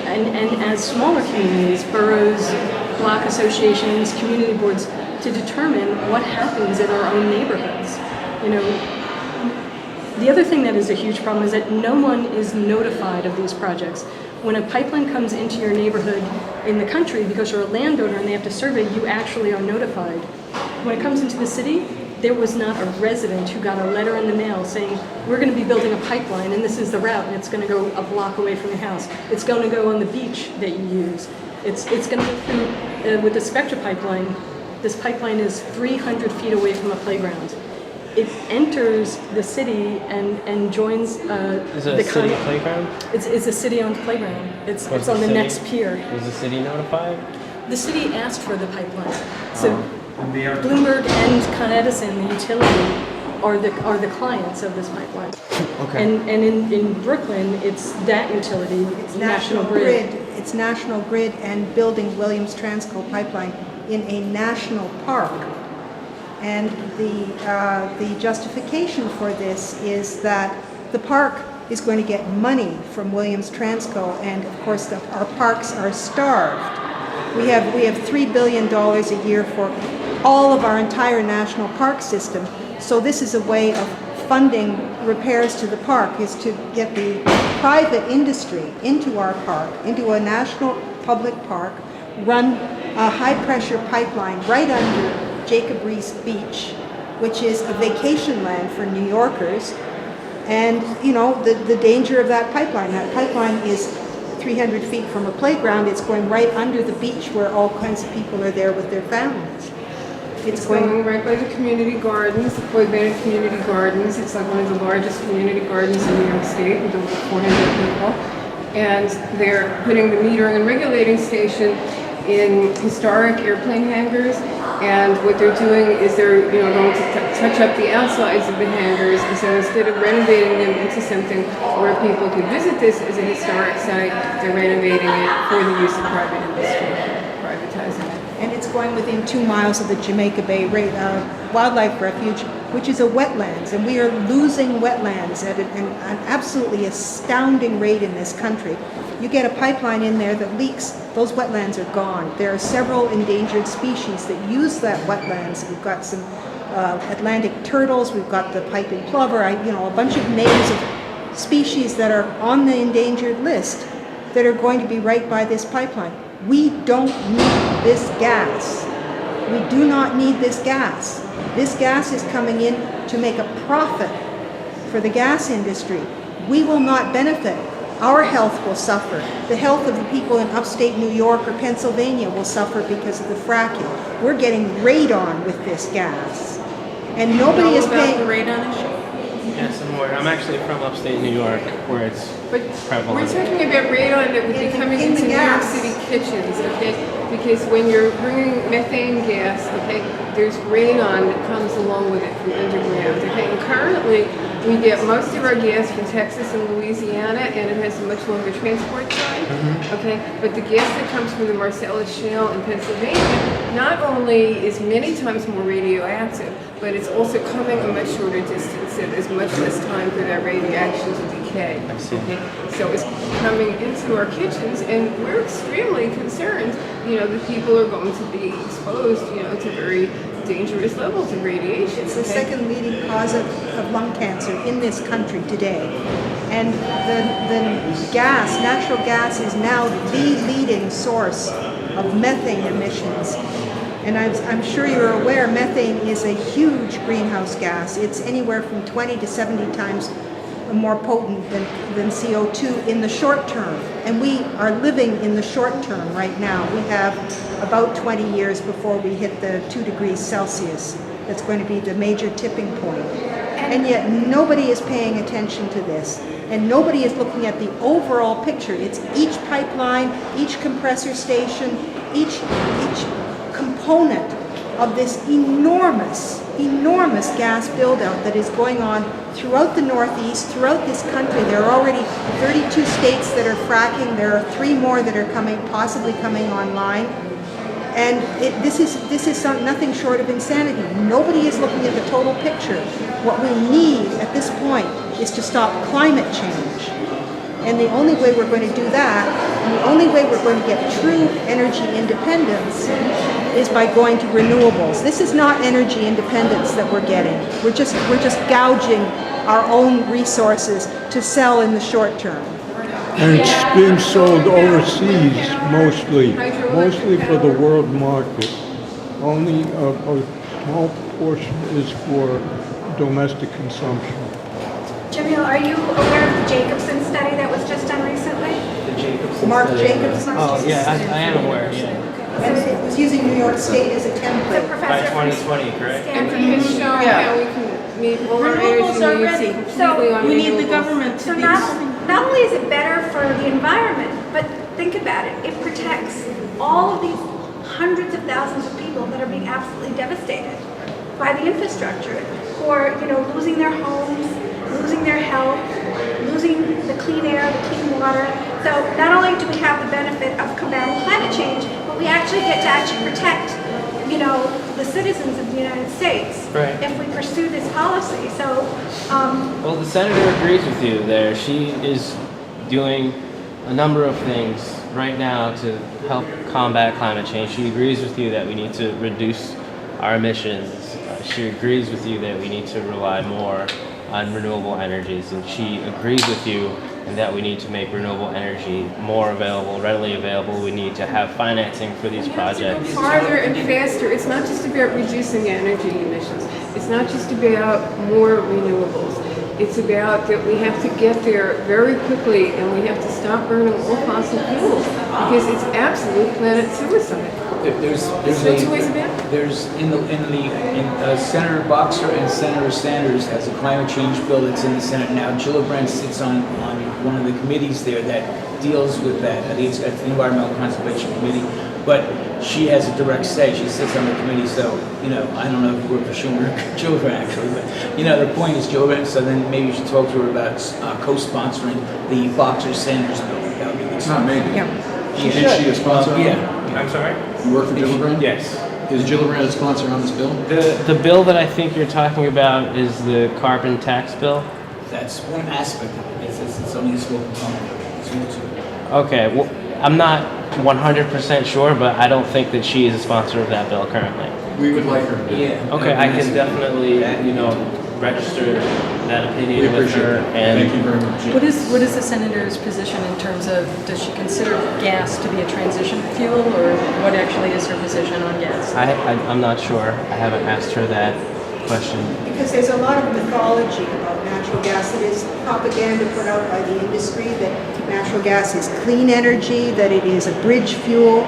and as smaller communities, boroughs, block associations, community boards, to determine what happens in our own neighborhoods. You know, the other thing that is a huge problem is that no one is notified of these projects. When a pipeline comes into your neighborhood in the country, because you're a landowner and they have to survey, you actually are notified. When it comes into the city, there was not a resident who got a letter in the mail saying, we're going to be building a pipeline and this is the route and it's going to go a block away from your house. It's going to go on the beach that you use. It's going to go through, with the Spectra pipeline, this pipeline is 300 feet away from a playground. It enters the city and joins Is it a city playground? It's a city-owned playground. It's on the next pier. Was the city notified? The city asked for the pipeline. So Bloomberg and Con Edison, the utility, are the clients of this pipeline. Okay. And in Brooklyn, it's that utility, It's National Grid. It's National Grid and building Williams Transco pipeline in a national park. And the justification for this is that the park is going to get money from Williams Transco, and of course our parks are starved. We have $3 billion a year for all of our entire national park system. So this is a way of funding repairs to the park, is to get the private industry into our park, into a national public park, run a high-pressure pipeline right under Jacob Riis Beach, which is a vacation land for New Yorkers. And, you know, the danger of that pipeline is 300 feet from a playground. It's going right under the beach where all kinds of people are there with their families. It's going right by the community gardens, the Floyd Bennett Community Gardens. It's like one of the largest community gardens in New York State with over 400 people. And they're putting the metering and regulating station in historic airplane hangars. And what they're doing is they're going to touch up the outsides of the hangars. And so instead of renovating them into something where people could visit this as a historic site, they're renovating it for the use of private industry, privatizing it. And it's going within 2 miles of the Jamaica Bay Wildlife Refuge, which is a wetlands. And we are losing wetlands at an absolutely astounding rate in this country. You get a pipeline in there that leaks, those wetlands are gone. There are several endangered species that use that wetlands. We've got some Atlantic turtles, we've got the piping plover, a bunch of names of species that are on the endangered list that are going to be right by this pipeline. We don't need this gas. We do not need this gas. This gas is coming in to make a profit for the gas industry. We will not benefit. Our health will suffer. The health of the people in upstate New York or Pennsylvania will suffer because of the fracking. We're getting radon with this gas. And nobody is paying... the radon issue? Yes, I'm aware. I'm actually from upstate New York, where it's prevalent. We're talking about radon that would be coming into New York City kitchens, okay? Because when you're bringing methane gas, okay, there's radon that comes along with it from underground, okay? And currently, we get most of our gas from Texas and Louisiana, and it has a much longer transport time, okay? But the gas that comes from the Marcellus Shale in Pennsylvania not only is many times more radioactive, but it's also coming a much shorter distance, so there's much less time for that radioaction to decay. I see. Okay? So it's coming into our kitchens, and we're extremely concerned, that people are going to be exposed, to very dangerous levels of radiation. It's the second leading cause of lung cancer in this country today. And the gas, natural gas, is now the leading source of methane emissions. And I'm sure you're aware, methane is a huge greenhouse gas. It's anywhere from 20 to 70 times more potent than CO2 in the short term. And we are living in the short term right now. We have about 20 years before we hit the 2 degrees Celsius. That's going to be the major tipping point. And yet nobody is paying attention to this. And nobody is looking at the overall picture. It's each pipeline, each compressor station, each component of this enormous gas buildout that is going on throughout the Northeast, throughout this country. There are already 32 states that are fracking. There are 3 more that are possibly coming online. And this is nothing short of insanity. Nobody is looking at the total picture. What we need at this point is to stop climate change. And the only way we're going to do that, and the only way we're going to get true energy independence is by going to renewables. This is not energy independence that we're getting. We're just gouging our own resources to sell in the short term. And it's being sold overseas mostly for the world market. Only a small portion is for domestic consumption. Jamil, are you aware of the Jacobson study that was just done recently? The Jacobson Mark study. Jacobson. Oh, yeah, I am aware, yeah. And it was using New York State as a The template. professor By from 2020, correct? And Stanford. he has shown how we can meet more Renewables energy are needs ready. completely on We need the renewables. government to So be. not only is it better for the environment, but think about it, it protects all of these hundreds of thousands of people that are being absolutely devastated by the infrastructure, who are, losing their homes, losing their health, losing the clean air, the clean water. So not only do we have the benefit of combating climate change, but we actually get to protect, the citizens of the United States Right. if we pursue this policy. So, Well, the senator agrees with you there. She is doing a number of things right now to help combat climate change. She agrees with you that we need to reduce our emissions. She agrees with you that we need to rely more on renewable energies, and she agrees with you in that we need to make renewable energy more available, readily available. We need to have financing for these projects. Farther and faster. It's not just about reducing energy emissions. It's not just about more renewables. It's about that we have to get there very quickly, and we have to stop burning all fossil fuels because it's absolute planet suicide. There's no two ways about it. There's Senator Boxer and Senator Sanders has a climate change bill that's in the Senate now. Gillibrand sits on one of the committees there that deals with that. I think it's at the Environmental Conservation Committee, but she has a direct say. She sits on the committee, so I don't know if you work for Schumer or Gillibrand actually, but the point is Gillibrand. So then maybe you should talk to her about co-sponsoring the Boxer Sanders bill. That would be the Not maybe. Yeah. Is she a sponsor? Yeah. I'm sorry? You work for Gillibrand? Yes. Is Gillibrand a sponsor on this bill? The bill that I think you're talking about is the carbon tax bill. That's one aspect of it. It's only a small component of it. It's more to it. Okay, well, I'm not 100% sure, but I don't think that she is a sponsor of that bill currently. We would like her to. Yeah. Okay, I can definitely, register that opinion We with appreciate her. it. And Thank you very much. What is the senator's position in terms of, does she consider gas to be a transition fuel, or what actually is her position on gas? I'm not sure. I haven't asked her that question. Because there's a lot of mythology about natural gas. It is propaganda put out by the industry that natural gas is clean energy, that it is a bridge fuel.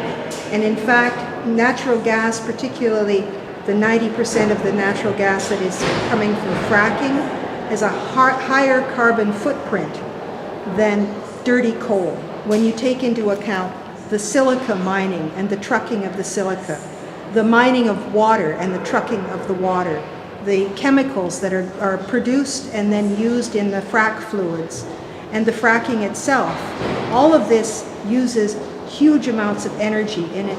And in fact, natural gas, particularly the 90% of the natural gas that is coming from fracking, has a higher carbon footprint than dirty coal. When you take into account the silica mining and the trucking of the silica, the mining of water and the trucking of the water, the chemicals that are produced and then used in the frack fluids, and the fracking itself, all of this uses huge amounts of energy, and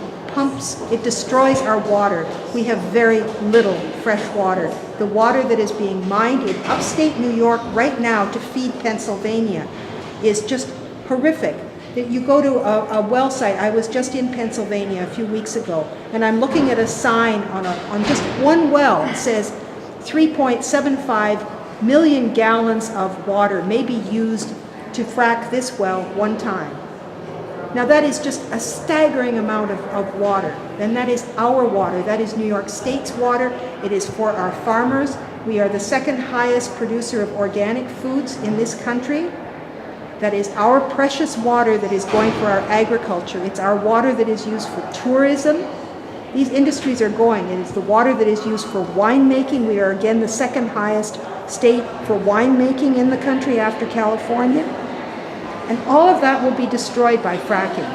it destroys our water. We have very little fresh water. The water that is being mined in upstate New York right now to feed Pennsylvania is just horrific. You go to a well site. I was just in Pennsylvania a few weeks ago, and I'm looking at a sign on just one well. It says 3.75 million gallons of water may be used to frack this well one time. Now that is just a staggering amount of water, and that is our water. That is New York State's water. It is for our farmers. We are the second highest producer of organic foods in this country. That is our precious water that is going for our agriculture. It's our water that is used for tourism. These industries are going. It is the water that is used for winemaking. We are again the second highest state for winemaking in the country after California. And all of that will be destroyed by fracking.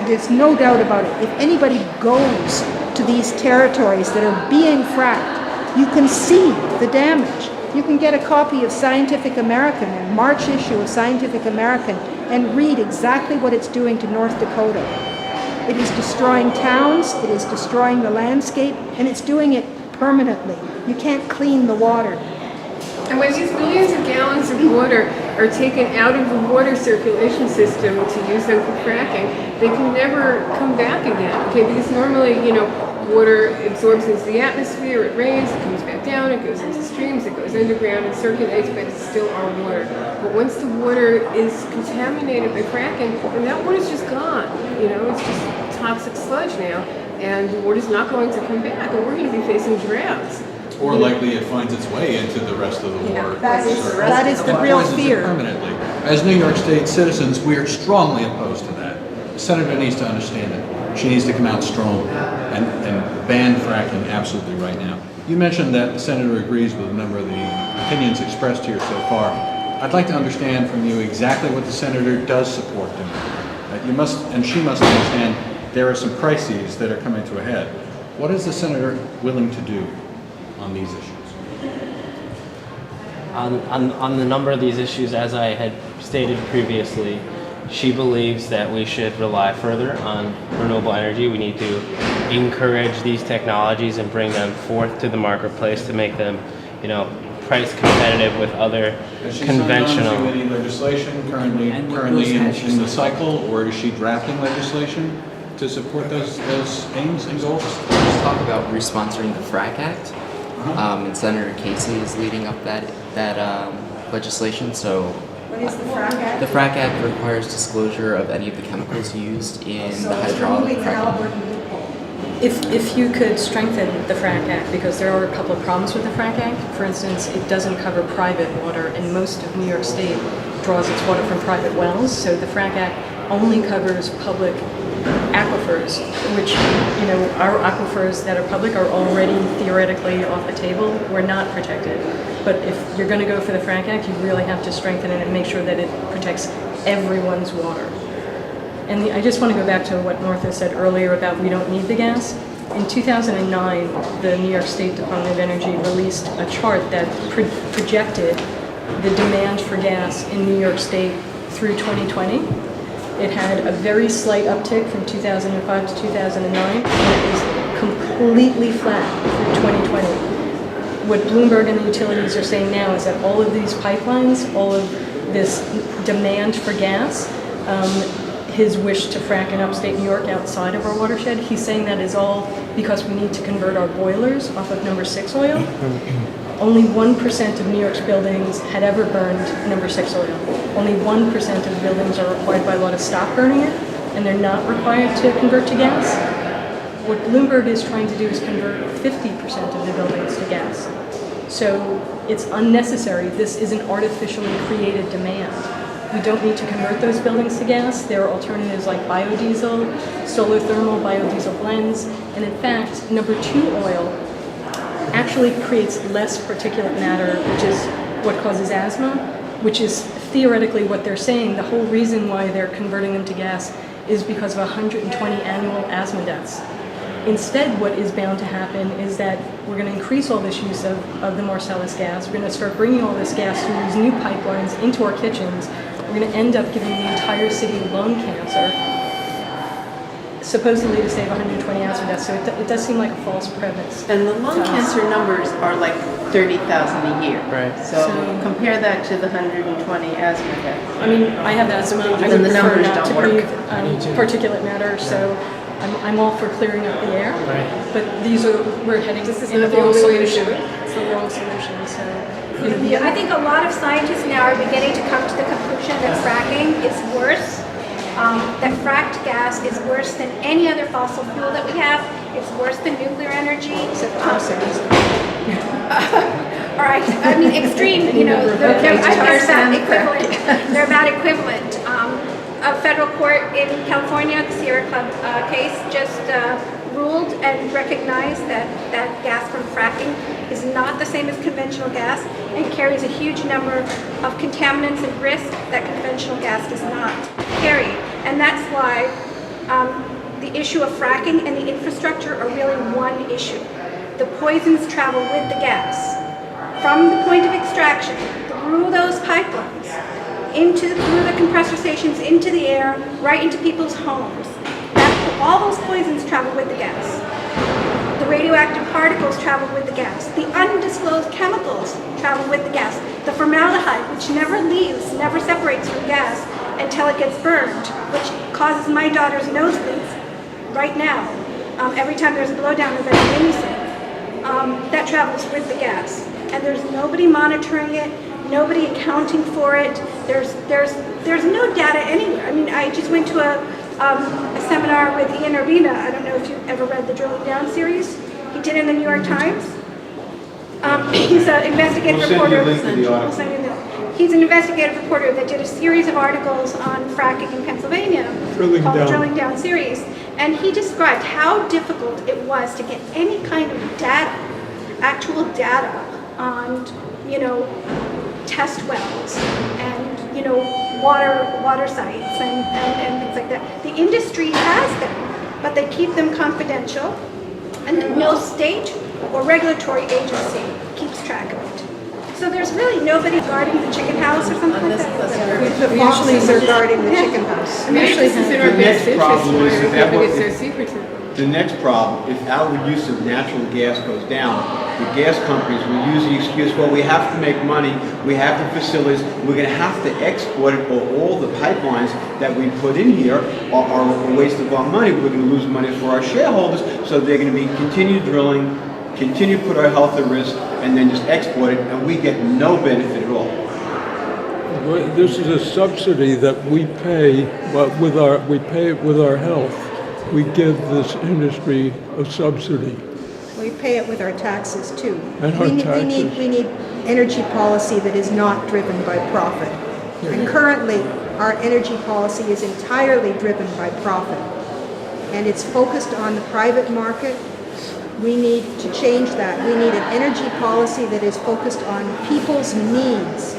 There's no doubt about it. If anybody goes to these territories that are being fracked, you can see the damage. You can get a copy of Scientific American, a March issue of Scientific American, and read exactly what it's doing to North Dakota. It is destroying towns, it is destroying the landscape, and it's doing it permanently. You can't clean the water. And when these billions of gallons of water are taken out of the water circulation system to use them for fracking, they can never come back again. Okay, because normally, water absorbs into the atmosphere, it rains, it comes back down, it goes into streams, it goes underground, it circulates, but it's still our water. But once the water is contaminated by fracking, then that water's just gone. It's just toxic sludge now, and the water's not going to come back, and we're going to be facing droughts. Or likely it finds its way into the rest of the water. That is the real poisons it fear. permanently. As New York State citizens, we are strongly opposed to that. The senator needs to understand it. She needs to come out strong and ban fracking absolutely right now. You mentioned that the senator agrees with a number of the opinions expressed here so far. I'd like to understand from you exactly what the senator does support doing. You must, and she must understand, there are some crises that are coming to a head. What is the senator willing to do on these issues? On the number of these issues, as I had stated previously, she believes that we should rely further on renewable energy. We need to encourage these technologies and bring them forth to the marketplace to make them, price competitive with other Has she conventional. signed on to any legislation currently in the cycle, or is she drafting legislation to support those aims and goals? Let's talk about responsoring the FRAC Act. And Senator Casey is leading up that legislation. So What is the FRAC Act? the FRAC Act requires disclosure of any of the chemicals used in the hydraulic fracking. If you could strengthen the FRAC Act, because there are a couple of problems with the FRAC Act. For instance, it doesn't cover private water, and most of New York State draws its water from private wells. So the FRAC Act only covers public aquifers, which, our aquifers that are public are already theoretically off the table. We're not protected. But if you're going to go for the FRAC Act, you really have to strengthen it and make sure that it protects everyone's water. And I just want to go back to what Martha said earlier about we don't need the gas. In 2009, the New York State Department of Energy released a chart that projected the demand for gas in New York State through 2020. It had a very slight uptick from 2005 to 2009, and it was completely flat through 2020. What Bloomberg and the utilities are saying now is that all of these pipelines, all of this demand for gas, his wish to frack in upstate New York outside of our watershed, he's saying that is all because we need to convert our boilers off of number 6 oil. Only 1% of New York's buildings had ever burned number 6 oil. Only 1% of buildings are required by law to stop burning it, and they're not required to convert to gas. What Bloomberg is trying to do is convert 50% of the buildings to gas. So it's unnecessary. This is an artificially created demand. We don't need to convert those buildings to gas. There are alternatives like biodiesel, solar thermal, biodiesel blends, and in fact, number 2 oil actually creates less particulate matter, which is what causes asthma, which is theoretically what they're saying. The whole reason why they're converting them to gas is because of 120 annual asthma deaths. Instead, what is bound to happen is that we're going to increase all this use of the Marcellus gas. We're going to start bringing all this gas through these new pipelines into our kitchens. We're going to end up giving the entire city lung cancer, supposedly to save 120 asthma deaths. So it does seem like a false premise. And the lung cancer numbers are like 30,000 a year. Right. So compare that to the 120 asthma deaths. I mean, I have asthma. I Then would the prefer numbers not to don't breathe work. particulate matter. So I'm all for clearing up the air. Right. But we're heading This is in the not the wrong only way to solution. do it. It's the wrong solution. So I think a lot of scientists now are beginning to come to the conclusion that fracking is worse, that fracked gas is worse than any other fossil fuel that we have. It's worse than nuclear energy. All right, I mean extreme, they're about equivalent. A federal court in California, the Sierra Club case, just ruled and recognized that gas from fracking is not the same as conventional gas and carries a huge number of contaminants and risk that conventional gas does not carry. And that's why the issue of fracking and the infrastructure are really one issue. The poisons travel with the gas from the point of extraction through those pipelines, through the compressor stations, into the air, right into people's homes. All those poisons travel with the gas. The radioactive particles travel with the gas. The undisclosed chemicals travel with the gas. The formaldehyde, which never leaves, never separates from gas until it gets burned, which causes my daughter's nosebleeds right now. Every time there's a blowdown of anything, that travels with the gas. And there's nobody monitoring it, nobody accounting for it. There's no data anywhere. I mean, I just went to a seminar with Ian Urbina. I don't know if you've ever read the Drilling Down series. He did it in the New York Times. He's an investigative reporter. We'll send you the link. He's an investigative reporter that did a series of articles on fracking in Pennsylvania called the Drilling Down series. And he described how difficult it was to get any kind of data, actual data on, test wells and, water sites and things like that. The industry has them, but they keep them confidential, and no state or regulatory agency keeps track of it. So there's really nobody guarding the chicken house or something like that. The foxes are guarding the chicken house. I mean, this is in our best interest, why everybody gets so secretive. The next problem, if our use of natural gas goes down, the gas companies will use the excuse, well, we have to make money, we have the facilities, we're going to have to export it, or all the pipelines that we put in here are a waste of our money. We're going to lose money for our shareholders, so they're going to be continued drilling, continue to put our health at risk, and then just export it, and we get no benefit at all. This is a subsidy that we pay, but we pay it with our health. We give this industry a subsidy. We pay it with our taxes too. And our taxes. We need energy policy that is not driven by profit. And currently, our energy policy is entirely driven by profit. And it's focused on the private market. We need to change that. We need an energy policy that is focused on people's needs.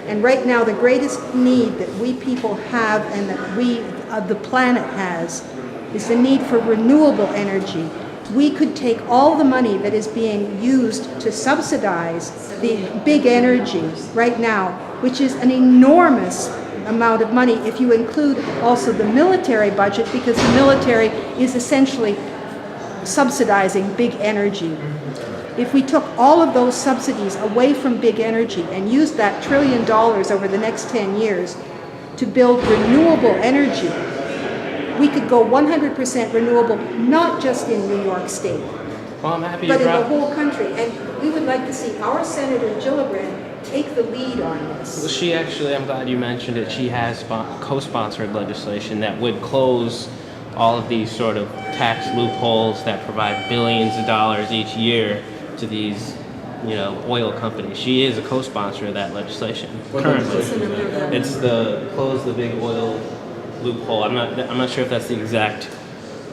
And right now, the greatest need that we people have and that the planet has is the need for renewable energy. We could take all the money that is being used to subsidize the big energy right now, which is an enormous amount of money if you include also the military budget, because the military is essentially subsidizing big energy. If we took all of those subsidies away from big energy and used that $1 trillion over the next 10 years to build renewable energy, we could go 100% renewable, not just in New York State, Well, I'm happy but you in the brought. whole country. And we would like to see our Senator Gillibrand take the lead on this. Well, she actually, I'm glad you mentioned it. She has co-sponsored legislation that would close all of these sort of tax loopholes that provide billions of dollars each year to these, oil companies. She is a co-sponsor of that legislation. What Currently, legislation is that? it's the close the big oil loophole. I'm not sure if that's the exact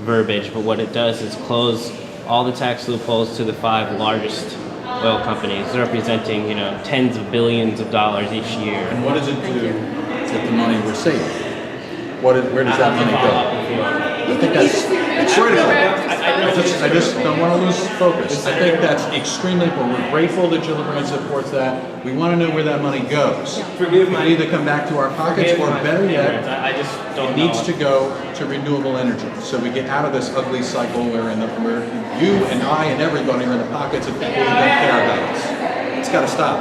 verbiage, but what it does is close all the tax loopholes to the 5 largest oil companies, representing tens of billions of dollars each year. And what does it do with the money we're saving? Where does that money go? I think that's critical. I just don't want to lose focus. I think that's extremely important. We're grateful that Gillibrand supports that. We want to know where that money goes. Forgive It my- either come back to our pockets, or better yet, I just don't it needs know. to go to renewable energy, so we get out of this ugly cycle where you and I and everybody are in the pockets of people who don't care about us. It's got to stop.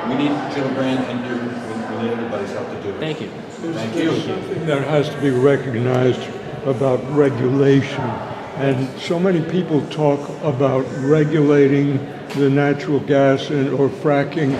We need Gillibrand and you. We need everybody's help to do it. Thank you. Thank you. Something that has to be recognized about regulation. And so many people talk about regulating the natural gas or fracking.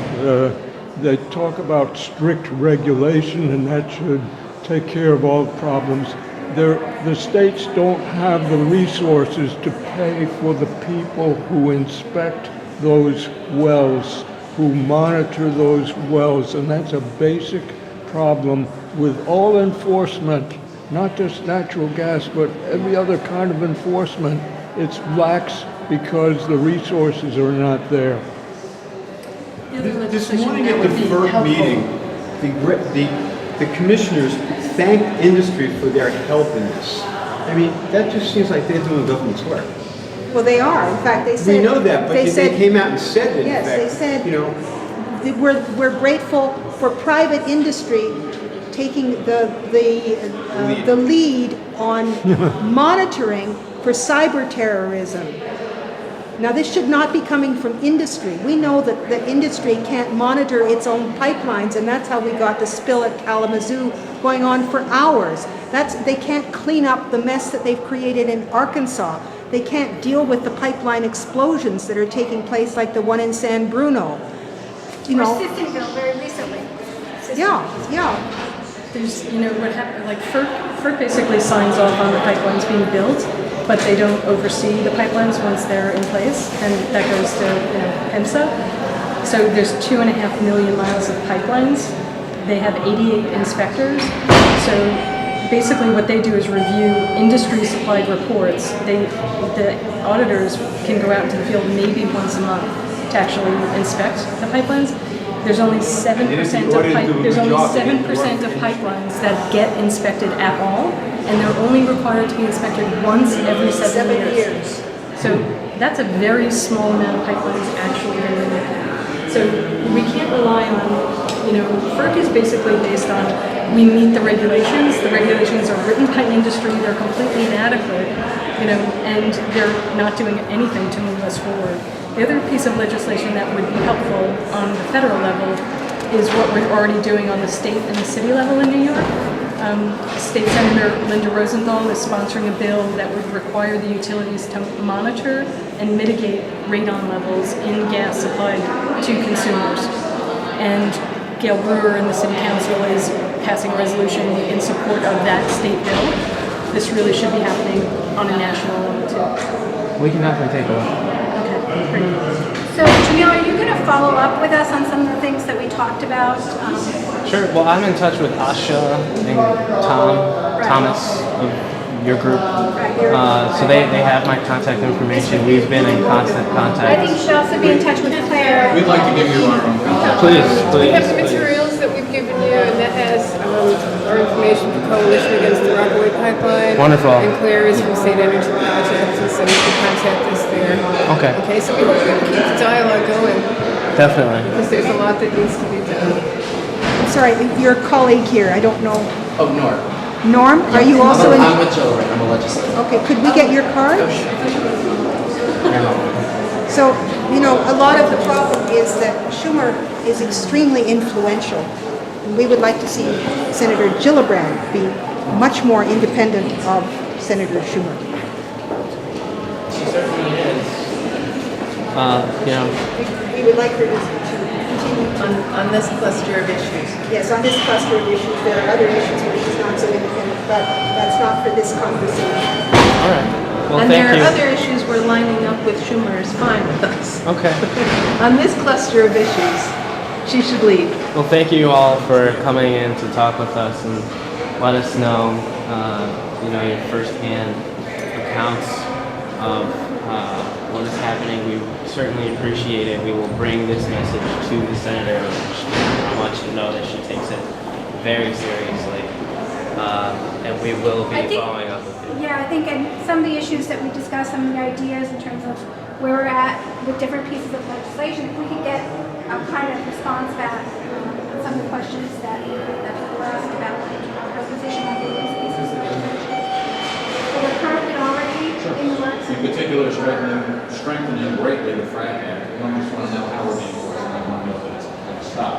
They talk about strict regulation, and that should take care of all problems. The states don't have the resources to pay for the people who inspect those wells, who monitor those wells, and that's a basic problem with all enforcement, not just natural gas, but every other kind of enforcement. It's lax because the resources are not there. This morning at the FERC meeting, the commissioners thanked industry for their help in this. I mean, that just seems like they're doing government's work. Well, they are. In fact, they said. We know that, but they came out and said it. Yes, in fact, they said, you know, we're grateful for private industry taking the lead on monitoring for cyber terrorism. Now, this should not be coming from industry. We know that the industry can't monitor its own pipelines, and that's how we got the spill at Kalamazoo going on for hours. They can't clean up the mess that they've created in Arkansas. They can't deal with the pipeline explosions that are taking place, like the one in San Bruno. You know. Or Sissonville very recently. Yeah. There's, what happened, like FERC basically signs off on the pipelines being built, but they don't oversee the pipelines once they're in place, and that goes to PHMSA. So there's 2.5 million miles of pipelines. They have 88 inspectors. So basically what they do is review industry-supplied reports. The auditors can go out into the field maybe once a month to actually inspect the pipelines. There's only 7% of pipelines that get inspected at all, and they're only required to be inspected once every 7 years. So that's a very small amount of pipelines actually getting looked at. So we can't rely on, FERC is basically based on we meet the regulations. The regulations are written by industry. They're completely inadequate, and they're not doing anything to move us forward. The other piece of legislation that would be helpful on the federal level is what we're already doing on the state and the city level in New York. State Senator Linda Rosenthal is sponsoring a bill that would require the utilities to monitor and mitigate radon levels in gas supplied to consumers. And Gail Brewer and the City Council is passing a resolution in support of that state bill. This really should be happening on a national level too. We can definitely take a look. So, Jamil, are you going to follow up with us on some of the things that we talked about? Sure. Well, I'm in touch with Asha and Thomas of your group. So they have my contact information. We've been in constant contact. I think you should also be in touch with Claire. We'd like to give you our own contact. Please. We have the materials that we've given you, and that has our information for Coalition Against the Rockaway Pipeline. Wonderful. And Claire is from State Energy Project, and so you can contact us there. Okay. Okay, so we hope we can keep the dialogue going. Definitely. Because there's a lot that needs to be done. I'm sorry, your colleague here, I don't know. Oh, Norm. Norm, are you also in? I'm with Jill, right? I'm a legislator. Okay, could we get your card? So, a lot of the problem is that Schumer is extremely influential. And we would like to see Senator Gillibrand be much more independent of Senator Schumer. She certainly is. We would like her to continue on this cluster of issues. Yes, on this cluster of issues. There are other issues where she's not so independent, but that's not for this conversation. All right. Well, and thank there you. are other issues we're lining up with Schumer is fine with us. Okay. On this cluster of issues, she should lead. Well, thank you all for coming in to talk with us and let us know, your firsthand accounts of what is happening. We certainly appreciate it. We will bring this message to the senator. I want you to know that she takes it very seriously, and we will be following up with you. Yeah, I think and some of the issues that we discussed, some of the ideas in terms of where we're at with different pieces of legislation, if we could get a kind of response back on some of the questions that people asked about our position on these pieces of legislation. So we're currently already in the works. In particular, strengthening greatly the FRAC Act. We almost want to know how we're being forced. I want to know that it's going to stop.